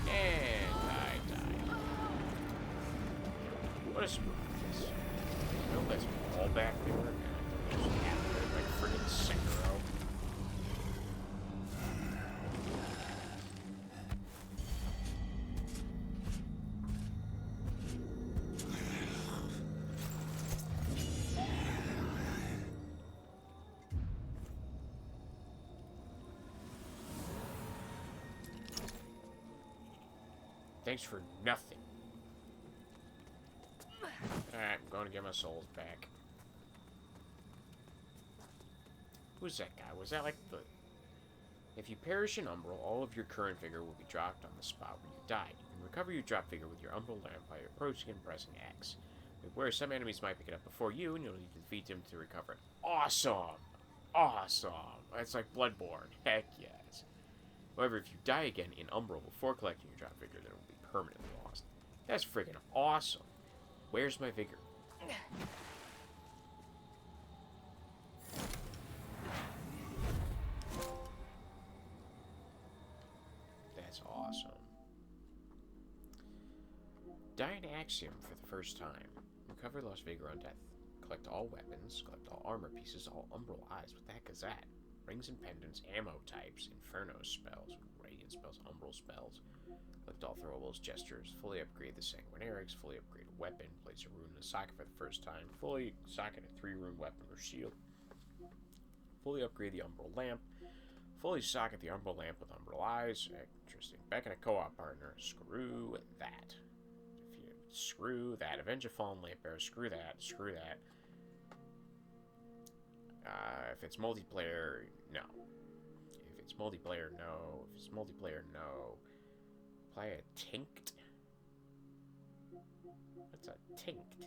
And I died. What a smooth this. No, let's all back there and just have it like friggin' Sekiro. Thanks for nothing. Alright, I'm going to get my souls back. Who's that guy? Was that like the... If you perish in Umbral, all of your current vigor will be dropped on the spot where you died. You can recover your dropped vigor with your Umbral lamp by approaching and pressing X. Where some enemies might pick it up before you, and you'll need to defeat them to recover it. Awesome! Awesome! That's like Bloodborne. Heck yes. However, if you die again in Umbral before collecting your dropped vigor, then it will be permanently lost. That's freaking awesome. Where's my vigor? That's awesome. Die an axiom for the first time. Recover lost vigor on death. Collect all weapons. Collect all armor pieces. All Umbral eyes. What the heck is that? Rings and pendants. Ammo types. Inferno spells. Radiant spells. Umbral spells. Collect all throwables. Gestures. Fully upgrade the Sanguinarics. Fully upgrade a weapon. Place a rune in a socket for the first time. Fully socket a 3-rune weapon or shield. Fully upgrade the Umbral lamp. Fully socket the Umbral lamp with Umbral eyes. Interesting. Back in a co-op partner. Screw that. Screw that. Avenge a fallen lamp bearer. Screw that. Screw that. If it's multiplayer, no. If it's multiplayer, no. If it's multiplayer, no. Apply a tinct? What's a tinct?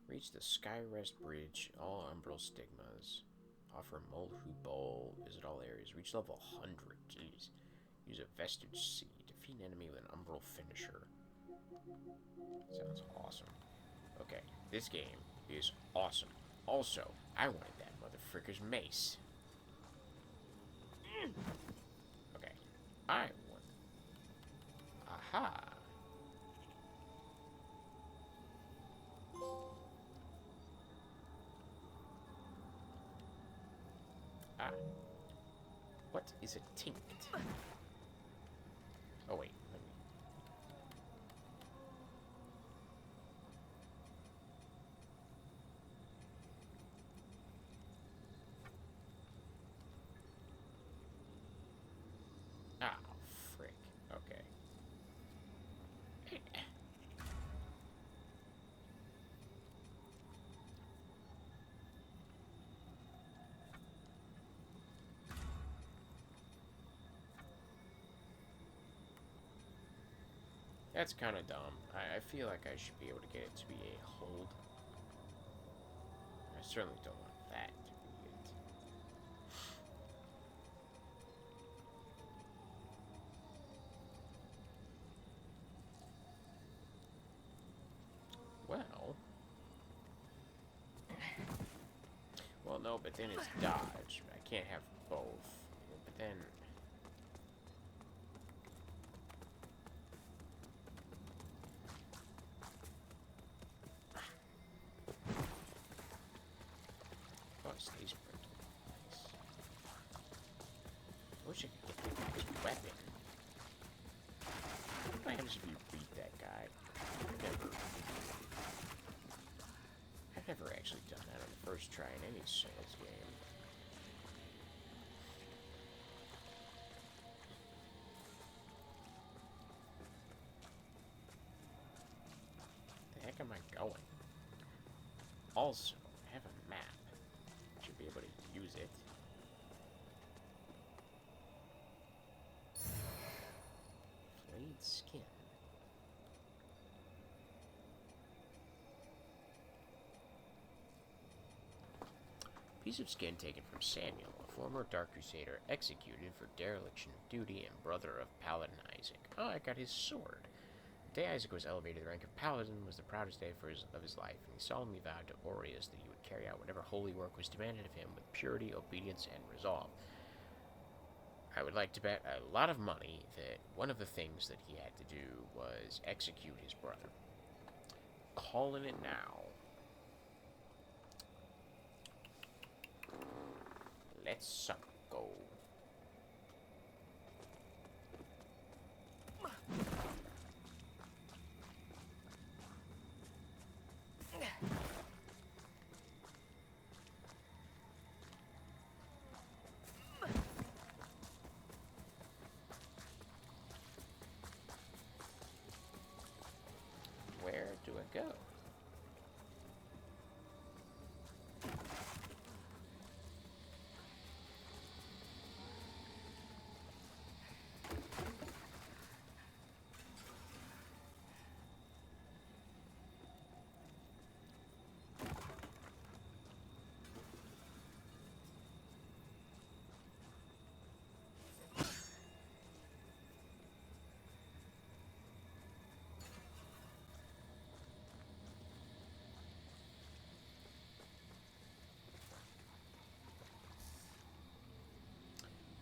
Reach the Skyrest Bridge. All Umbral stigmas. Offer Molhu Bowl. Visit all areas. Reach level 100. Jeez. Use a Vestige Seed. Defeat an enemy with an Umbral finisher. Sounds awesome. Okay, this game is awesome. Also, I wanted that motherfucker's mace. Okay, I want... Aha! Ah. What is a tinct? Oh wait, let me... Ah, frick. Okay. That's kind of dumb. I feel like I should be able to get it to be a hold. I certainly don't want that to be it. Well... Well, no, but then it's dodge. I can't have both. But then... Oh, it stays printed. Nice. I wish I could get that guy's weapon. What happens if you beat that guy? I've never actually done that on the first try in any Souls game. The heck am I going? Also, I have a map. Should be able to use it. Flayed skin. Piece of skin taken from Samuel, a former Dark Crusader executed for dereliction of duty and brother of Paladin Isaac. Oh, I got his sword. The day Isaac was elevated to the rank of Paladin was the proudest day of his life, and he solemnly vowed to Aureus that he would carry out whatever holy work was demanded of him with purity, obedience, and resolve. I would like to bet a lot of money that one of the things that he had to do was execute his brother. Calling it now. Let's go. Where do I go?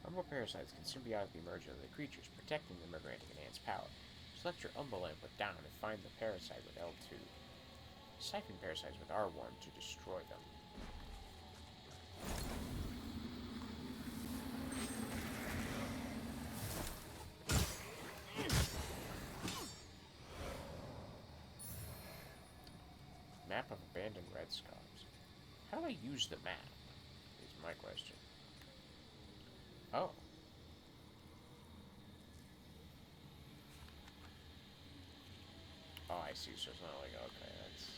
Harmful parasites can symbiotically merge with other creatures, protecting them or granting enhanced power. Select your umbrella and put down and find the parasite with L2. Siphon parasites with R1 to destroy them. Map of abandoned red scarves. How do I use the map? Is my question. Oh. Oh, I see. So it's not like, okay, that's...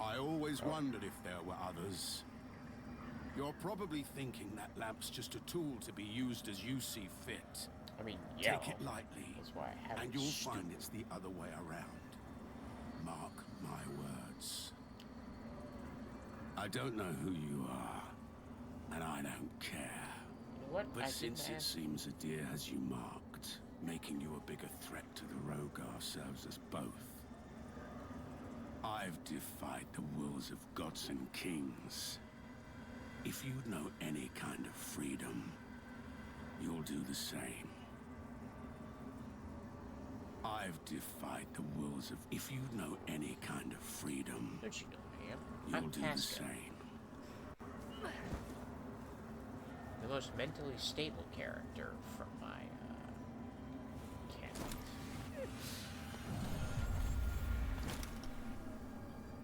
I always wondered if there were others. You're probably thinking that lamp's just a tool to be used as you see fit. I mean, yeah. Take it lightly, That's why I have and it you'll stupid. find it's the other way around. Mark my words. I don't know who you are, and I don't care. You know what? But I since didn't it ask. seems a deer has you marked, making you a bigger threat to the rogue ourselves as both, I've defied the wills of gods and kings. If you know any kind of freedom, you'll do the same. I've defied the wills of... If you know any kind of freedom, Don't you know, ma'am? you'll I'm do the Casca, same. the most mentally stable character from my canon.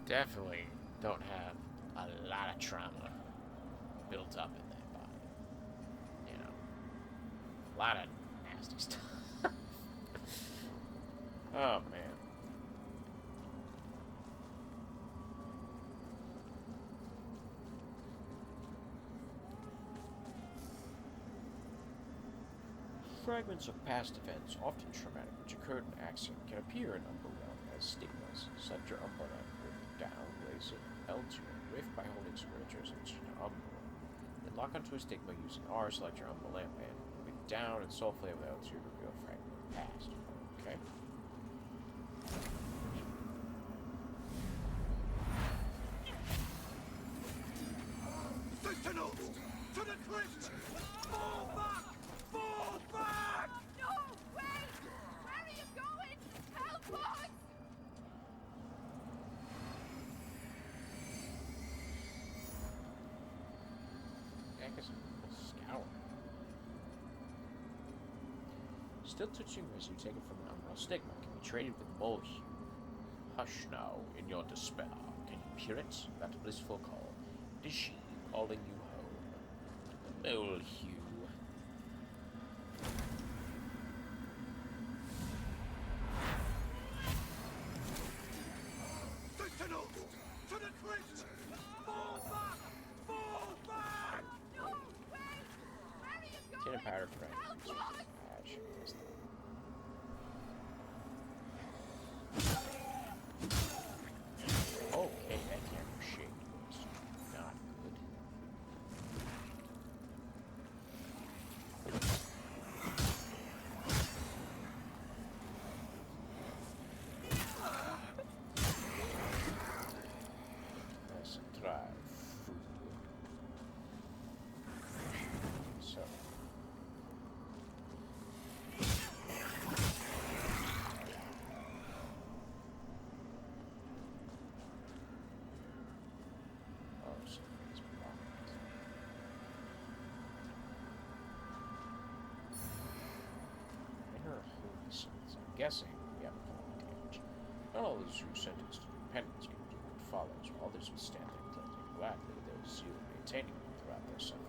Definitely don't have a lot of trauma built up in that body. lot of nasty stuff. Oh, man. Fragments of past events, often traumatic, which occurred in accident, can appear in Umberwell as stigmas. Select your Umberland rift down, raise it L2, rift by holding square jurisdiction Umberland. Then lock onto a stigma using R, select your Umberland band, move it down, and soul flame with L2 to reveal a fragment of past. Okay. Sentinels! To the cliffs! Fall back! Fall back! No! Wait! Where are you going? Help us! Heck is a scour. Still touching residue taken from an umbral stigma can be traded with Molehue. Hush now, in your despair. Can you hear it? That blissful call. It is she calling you home. Molehue. Sentinels! To the cliffs! Fall back! Fall back! No! Wait! Where are you going? Tin and powder friend. Help us! I should have missed that. Okay, that camera shake was not good. Let's try food. So. Oh, something's blocked. Inner holy sins. I'm guessing we have fallen damage. Not all those who are sentenced to repentance can do what follows, while others will stand there cleansing gladly their zeal maintaining them throughout their suffering.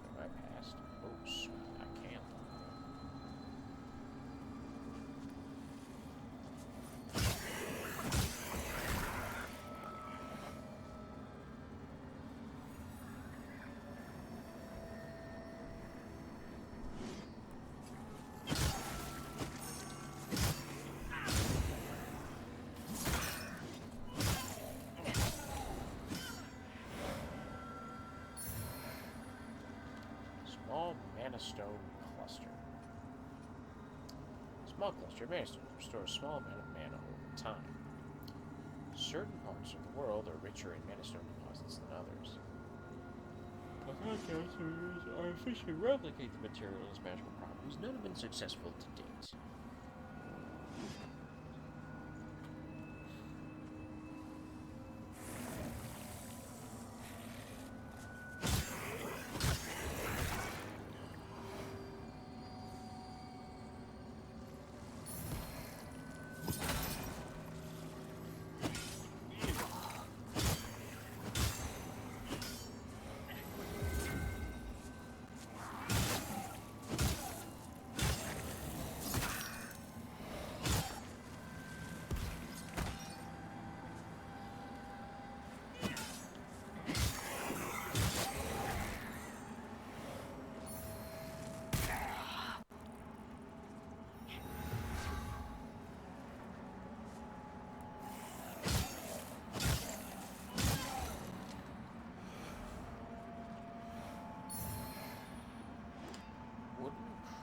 Am I past? Oh, sweet, I can't. Small mana stone cluster. Small cluster mana stones restore a small amount of mana over time. Certain parts of the world are richer in mana stone deposits than others. Potentials are efficiently replicate the material's magical properties. None have been successful to date.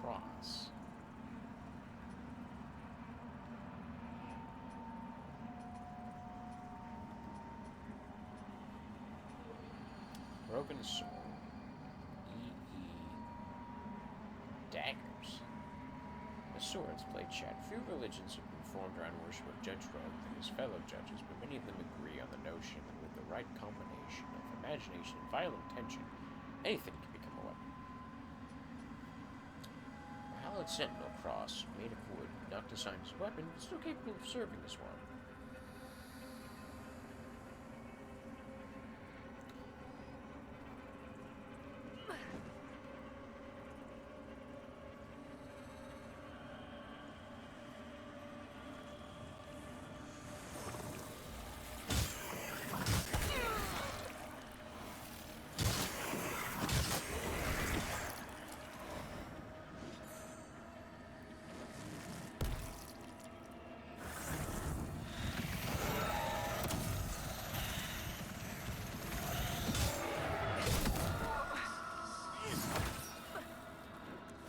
Cross. Broken sword. Daggers. The swords play chat. Few religions have been formed around worship of Judge Rogue and his fellow judges, but many of them agree on the notion that with the right combination of imagination and violent tension, anything can become a weapon. A hallowed sentinel cross made of wood Not designed as a weapon, but still capable of serving as one.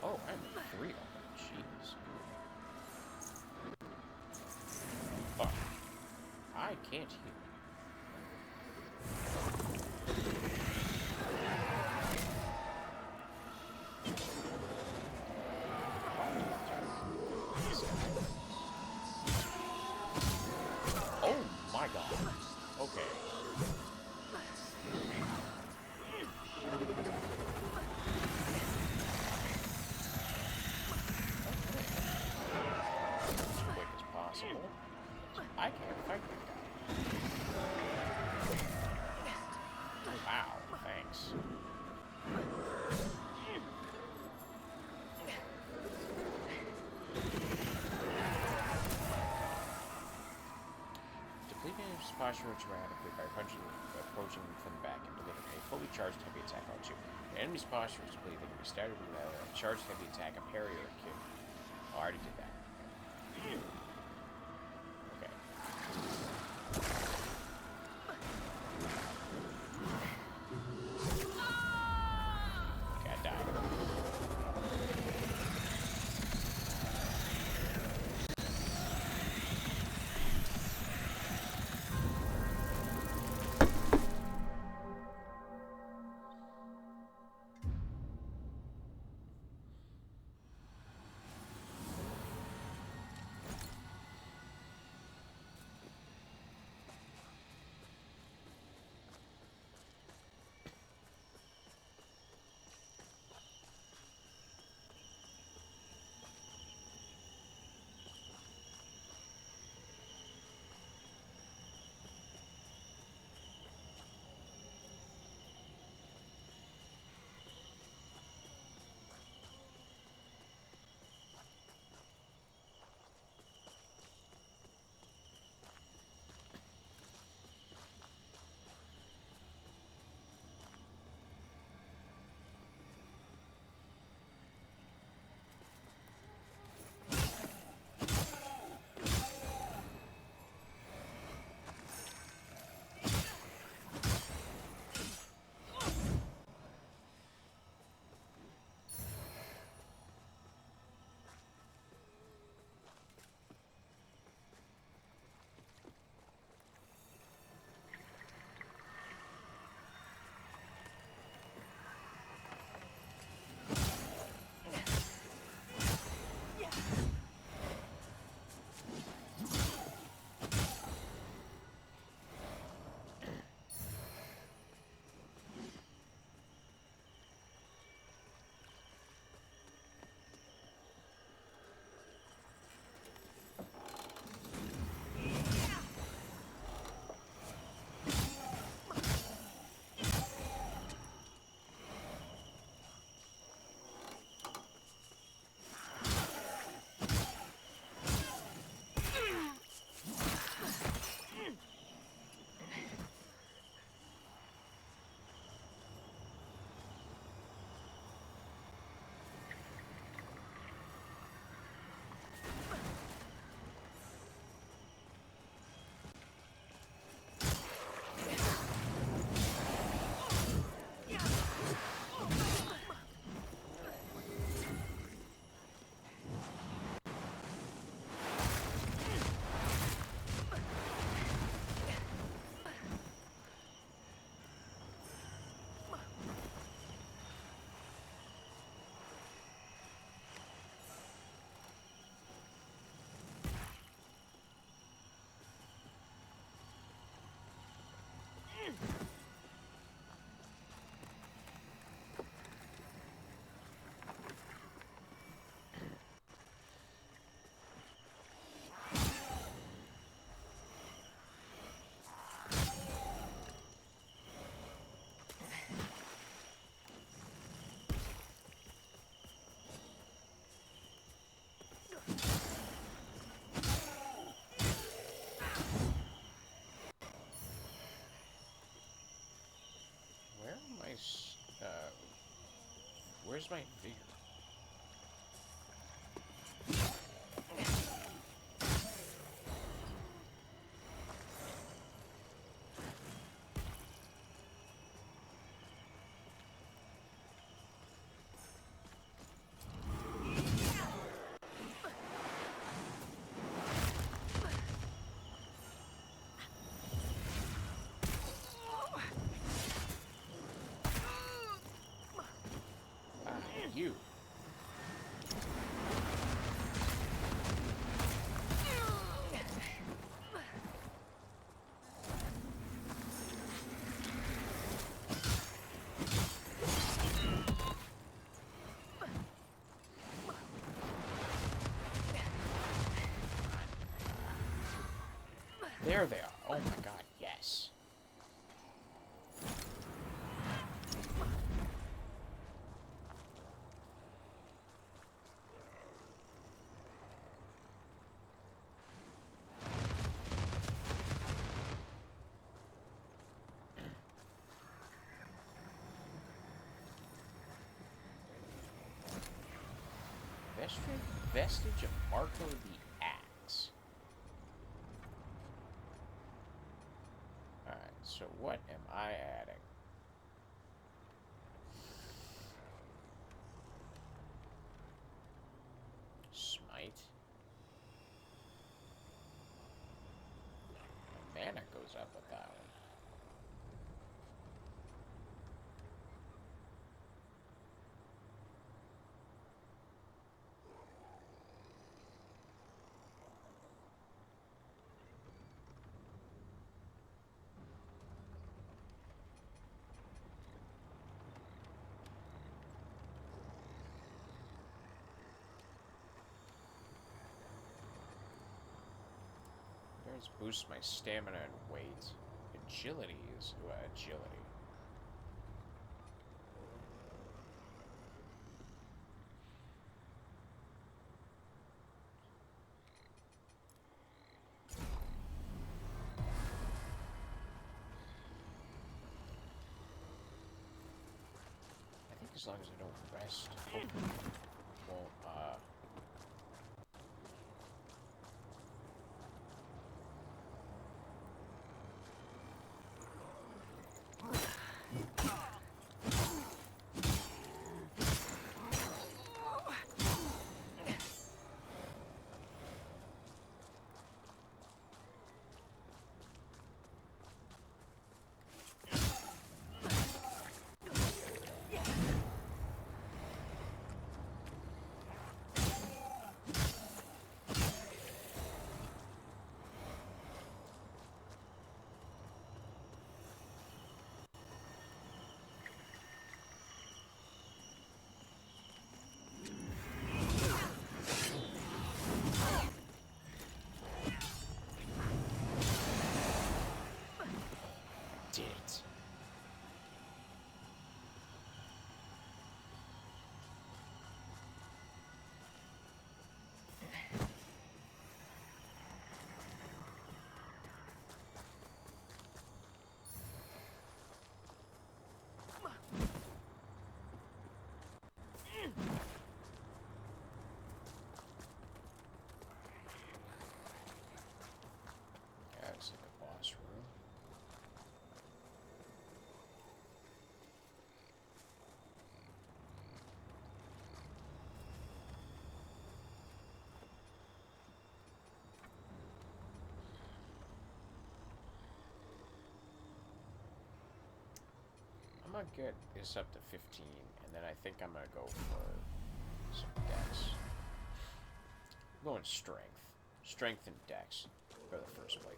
Oh, I'm 3 of them. Jeez. Fuck. I can't heal. Oh my god. Okay. As quick as possible. I can't fight that guy. Wow, thanks. Depleting his posture dramatically by approaching from the back and delivering a fully charged heavy attack on you. The enemy's posture is depleted and can be staggered with a charged heavy attack, a parry, or a kick. Oh, I already did that. Okay. Okay, I died. Where's my figure? You. There they are. Oh my god, yes. Vestige of Marco the Axe. Alright, so what am I adding? Smite. My mana goes up with that one. Boost my stamina and weight. Agility is agility. I think as long as I don't rest, hopefully it won't did it. Yeah, it's like a boss room. I'm gonna get this up to 15, and then I think I'm gonna go for some dex. I'm going strength. Strength and dex for the first playthrough.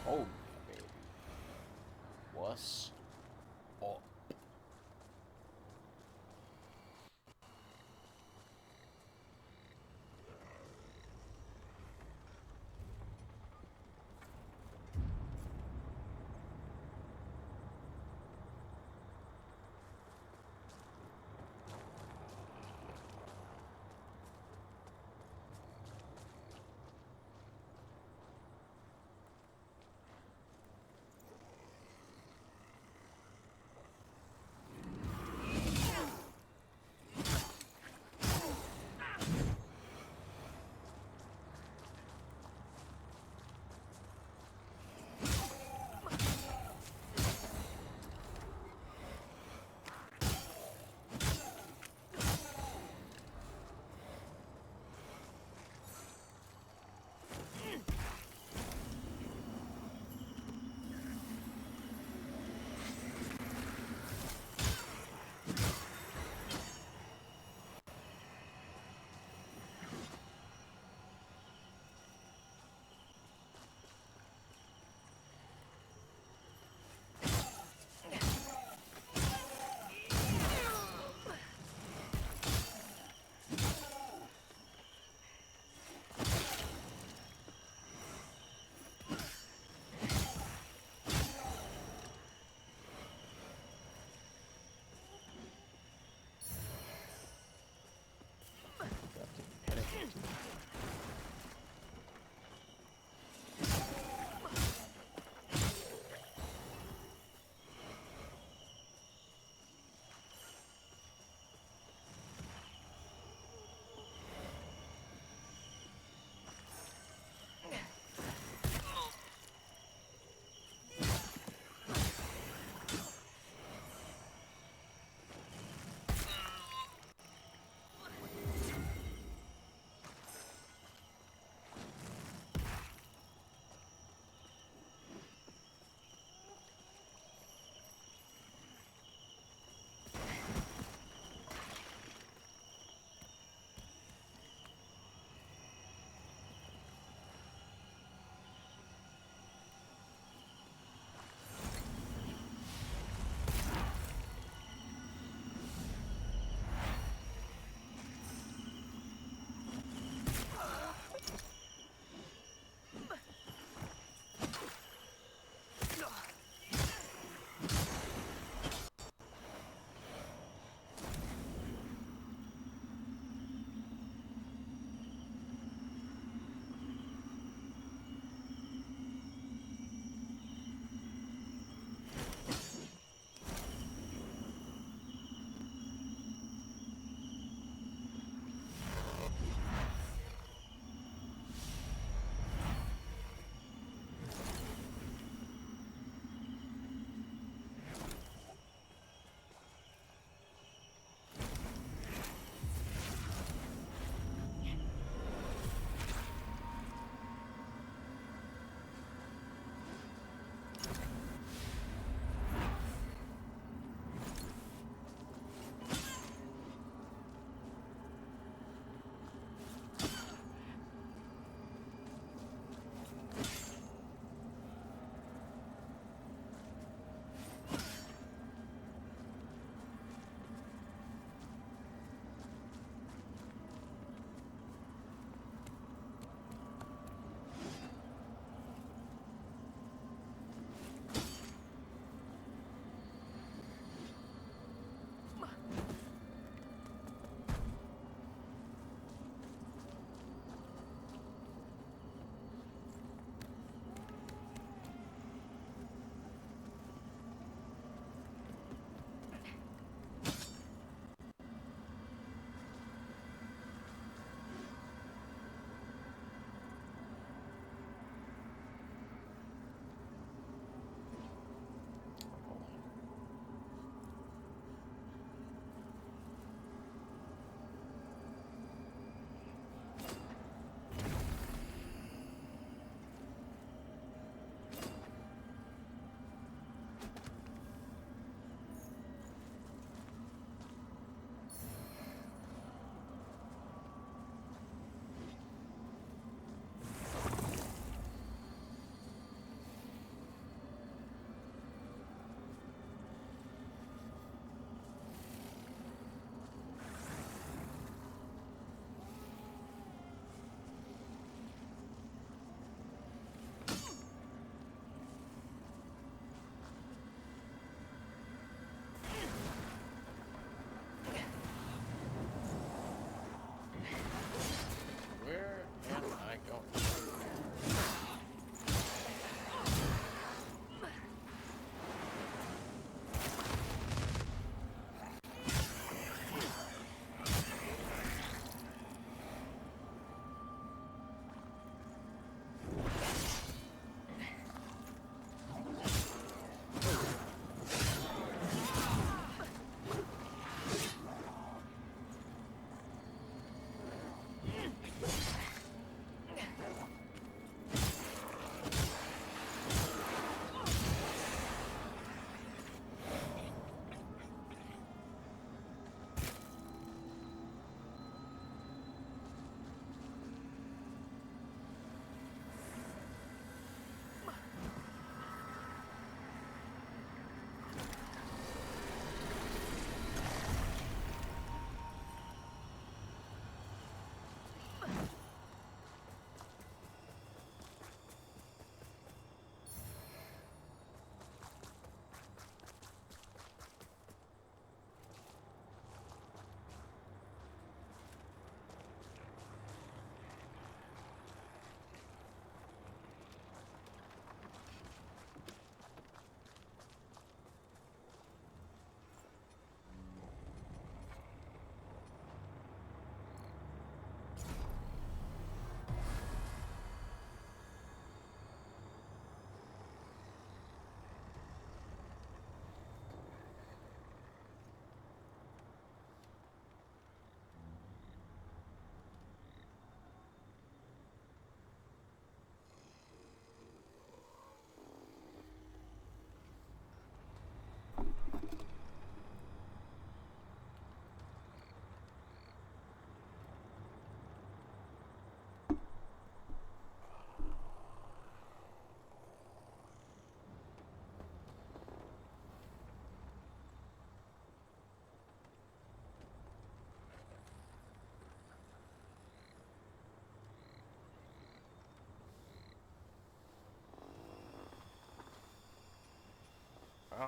Oh, yeah, baby. What's up?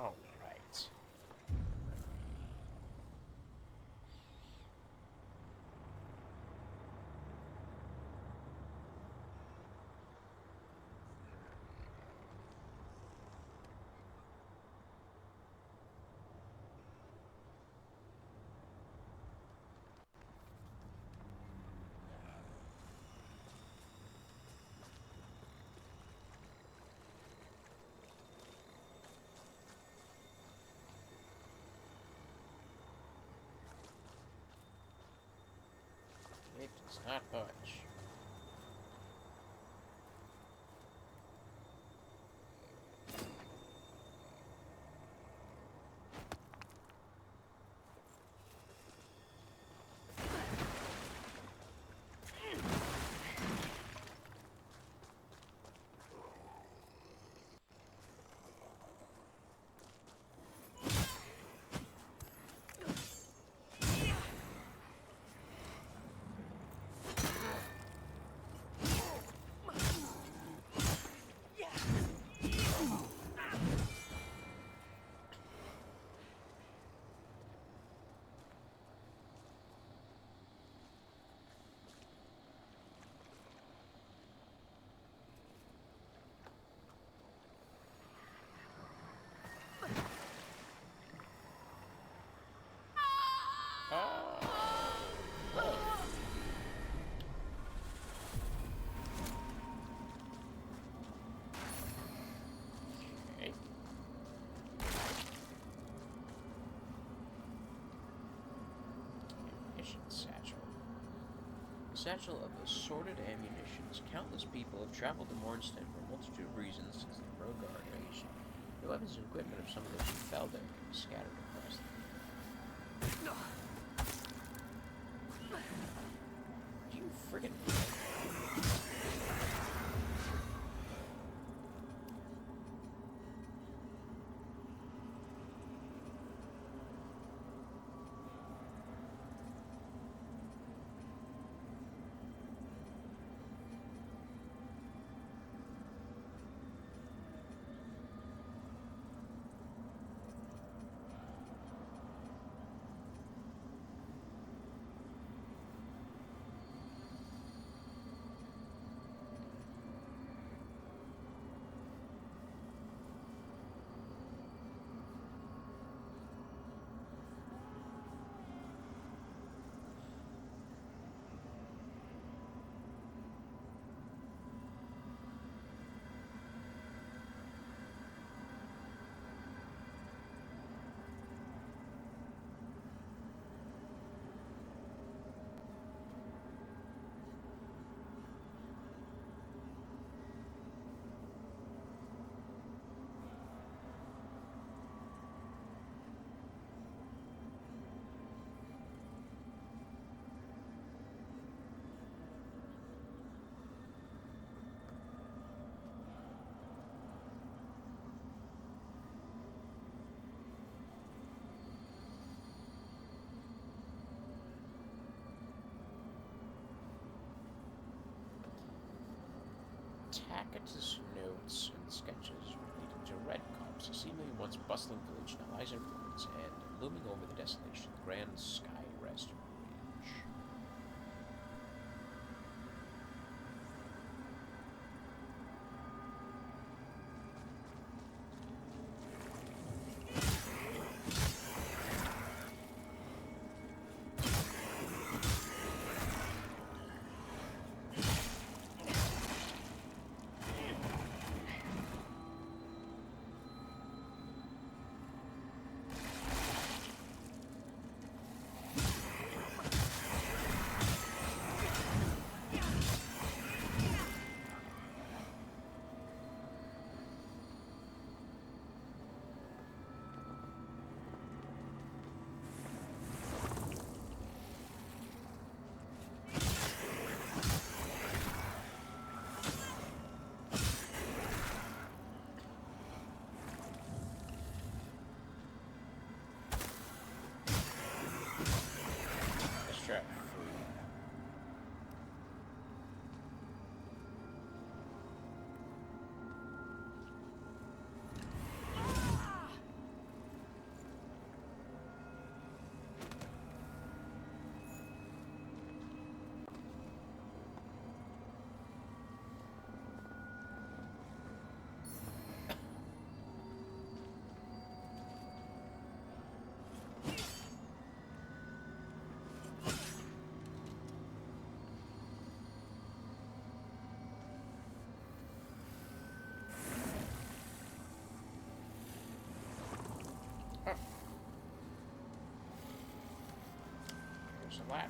All right. It does not budge. Okay. Ammunition satchel. A satchel of assorted ammunitions. Countless people have traveled to Mornstead for a multitude of reasons since the Rogar invasion. The weapons and equipment of some of those who fell there can be scattered across them. You friggin' Tacitus notes and sketches relating to Red Cops, a seemingly once bustling village now lies in ruins, and looming over the desolation, the grand sky rest ridge. ladder.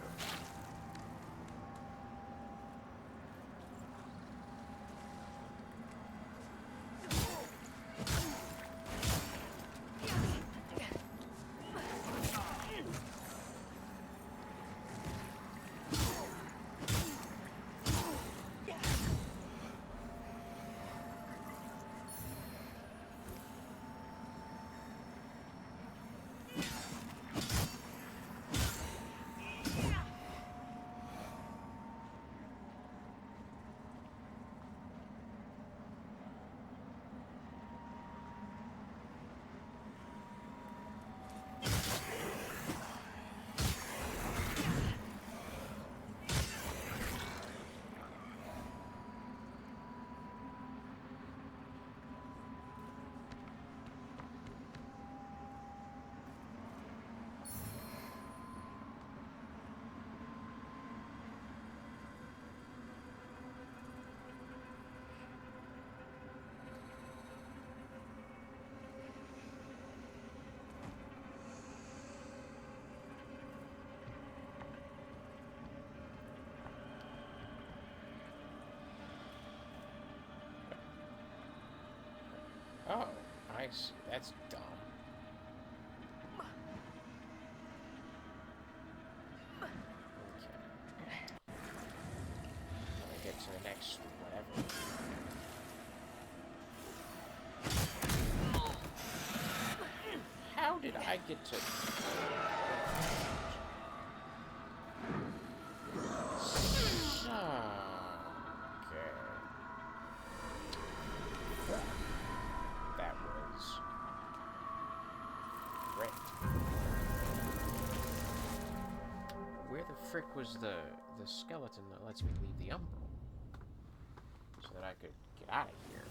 Oh, I see. That's dumb. Okay. Let me get to the next whatever. How did I get to... Okay. That was... great. Where the frick was the skeleton that lets me leave the umbral? So that I could get out of here.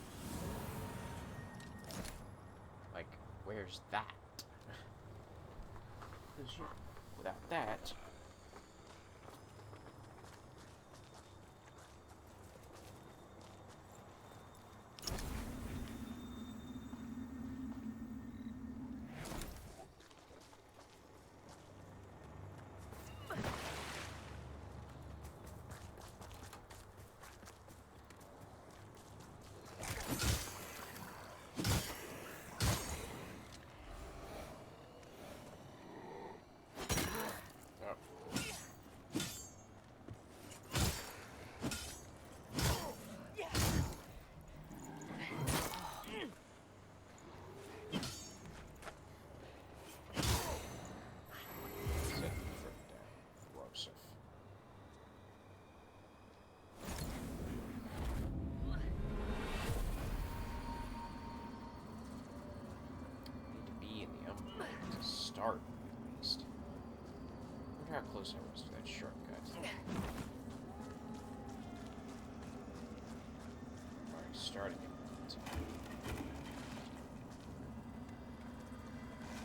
Like, where's that? Because without that... Start, at least. I wonder how close I was to that shortcut. Alright, starting it.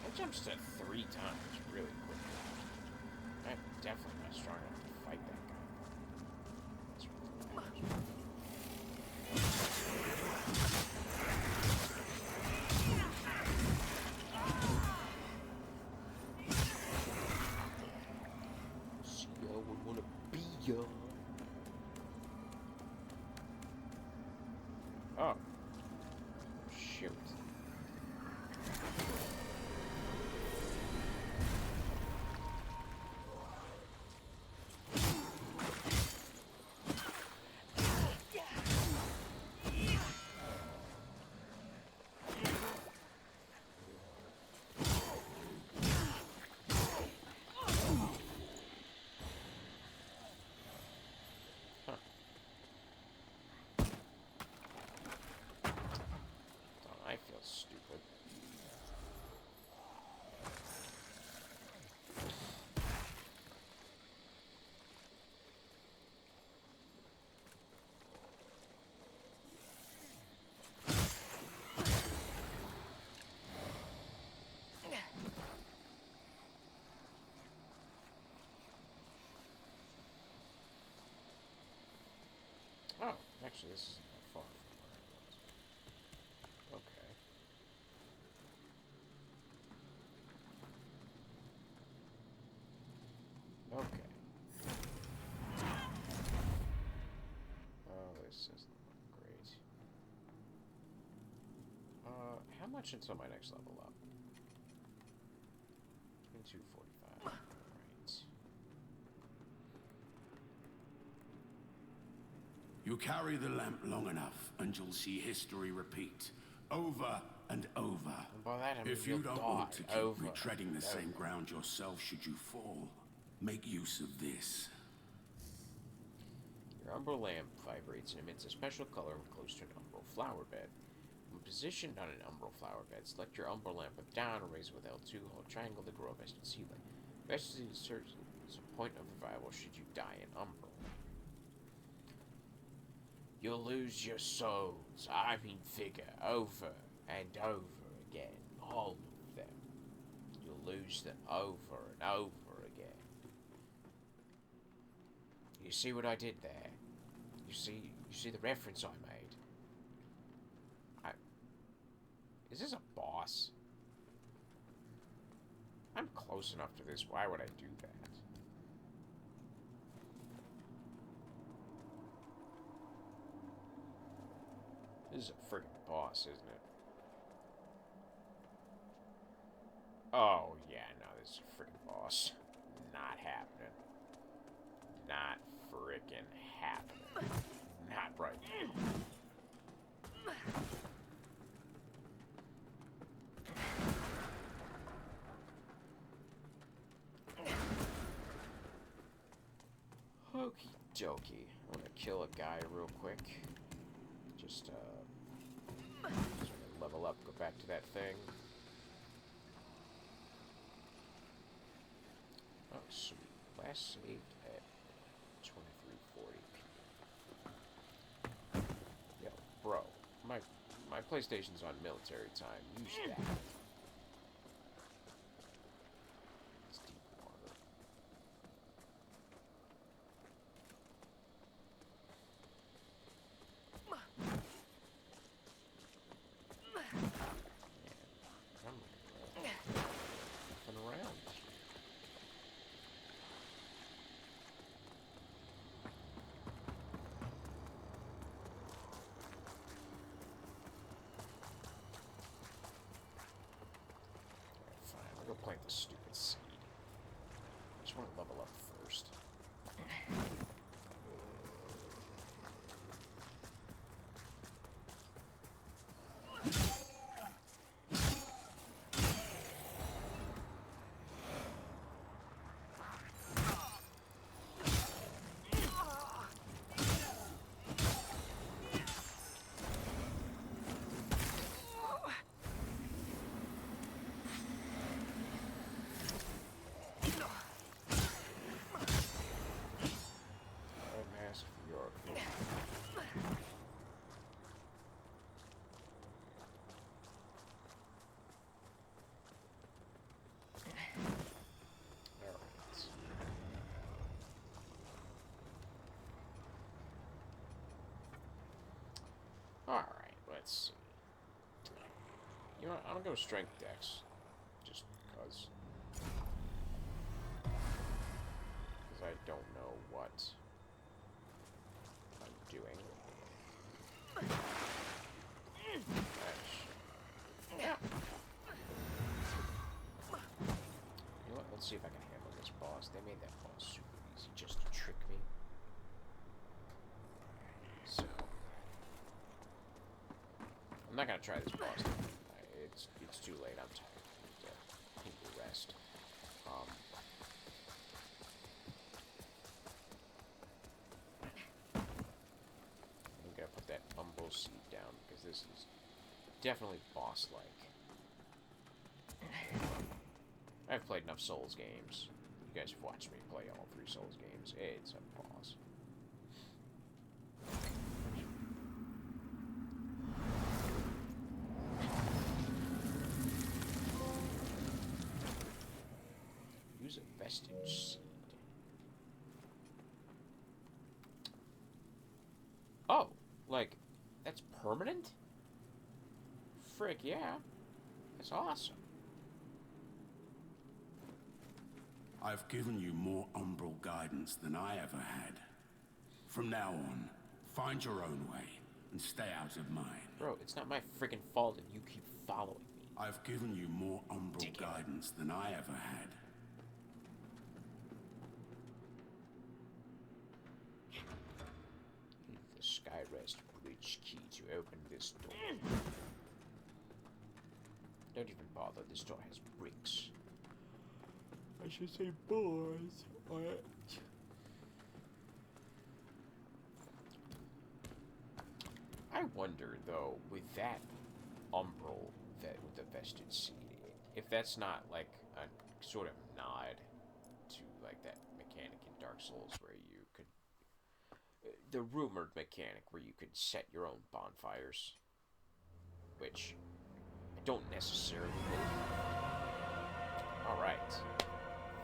That jumps to 3 times really quickly. I'm definitely not strong enough to fight that guy. That's really bad. Oh. Shoot. I feel stupid. Oh, actually, this is not far from where I was. Okay. Okay. much until my next level up? 22:45. Alright. You carry the lamp long enough, and you'll see history repeat, over and over. And by that I mean If you you'll don't die want to keep over retreading the and same over. ground yourself should you fall, make use of this. Your umbral lamp vibrates and emits a special color when close to an umbral flower bed. When positioned on an umbral flower bed, select your umbral lamp with down or raise it with L2, hold triangle to grow a vested seedling. Vested serves as a point of revival should you die in umbral. You'll lose your souls, I mean figure, over and over again. All of them. You'll lose them over and over again. You see what I did there? You see the reference I made? Is this a boss? I'm close enough to this, why would I do that? This is a friggin' boss, isn't it? Oh, yeah, no, this is a friggin' boss. Not happening. Not frickin' happening. Not right now. Okie dokie. I'm gonna kill a guy real quick. Just level up, go back to that thing. Oh, sweet. Last saved at 23:40. Yo, bro, my PlayStation's on military time. Use that. It's deep water. I'm around. Fine, I'll go plant the stupid seed. I just want to level up first. Alright, let's see. You know what, I'm gonna go strength dex. Just because. Because I don't know what I'm doing. Yeah. You know what, let's see if I can handle this boss. They made that boss super easy just to trick me. So. I'm not gonna try this boss. It's too late. I'm tired. I need to rest. I'm gonna put that umbral seed down because this is definitely boss-like. I've played enough Souls games. You guys have watched me play all 3 Souls games. It's a boss. Use a vestige seed. Oh, like, that's permanent? Frick, yeah. That's awesome. I've given you more umbral guidance than I ever had. From now on, find your own way and stay out of mine. Bro, it's not my freaking fault that you keep following me. I've given you more umbral guidance than I ever had. The Skyrest bridge key to open this door. Don't even bother, this door has bricks. I should say boards. I wonder, though, with that umbral, with the vested seed, if that's not like a sort of nod to like that mechanic in Dark Souls where you could, the rumored mechanic where you could set your own bonfires, which I don't necessarily believe. All right,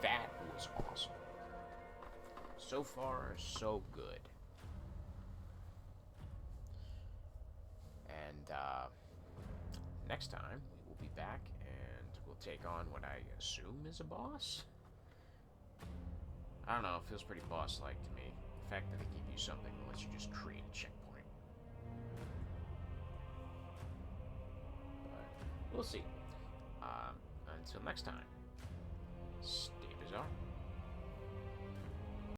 that was awesome. So far, so good. And next time, we will be back and we'll take on what I assume is a boss? I don't know, it feels pretty boss-like to me. The fact that they give you something that lets you just create a checkpoint. But we'll see. Until next time.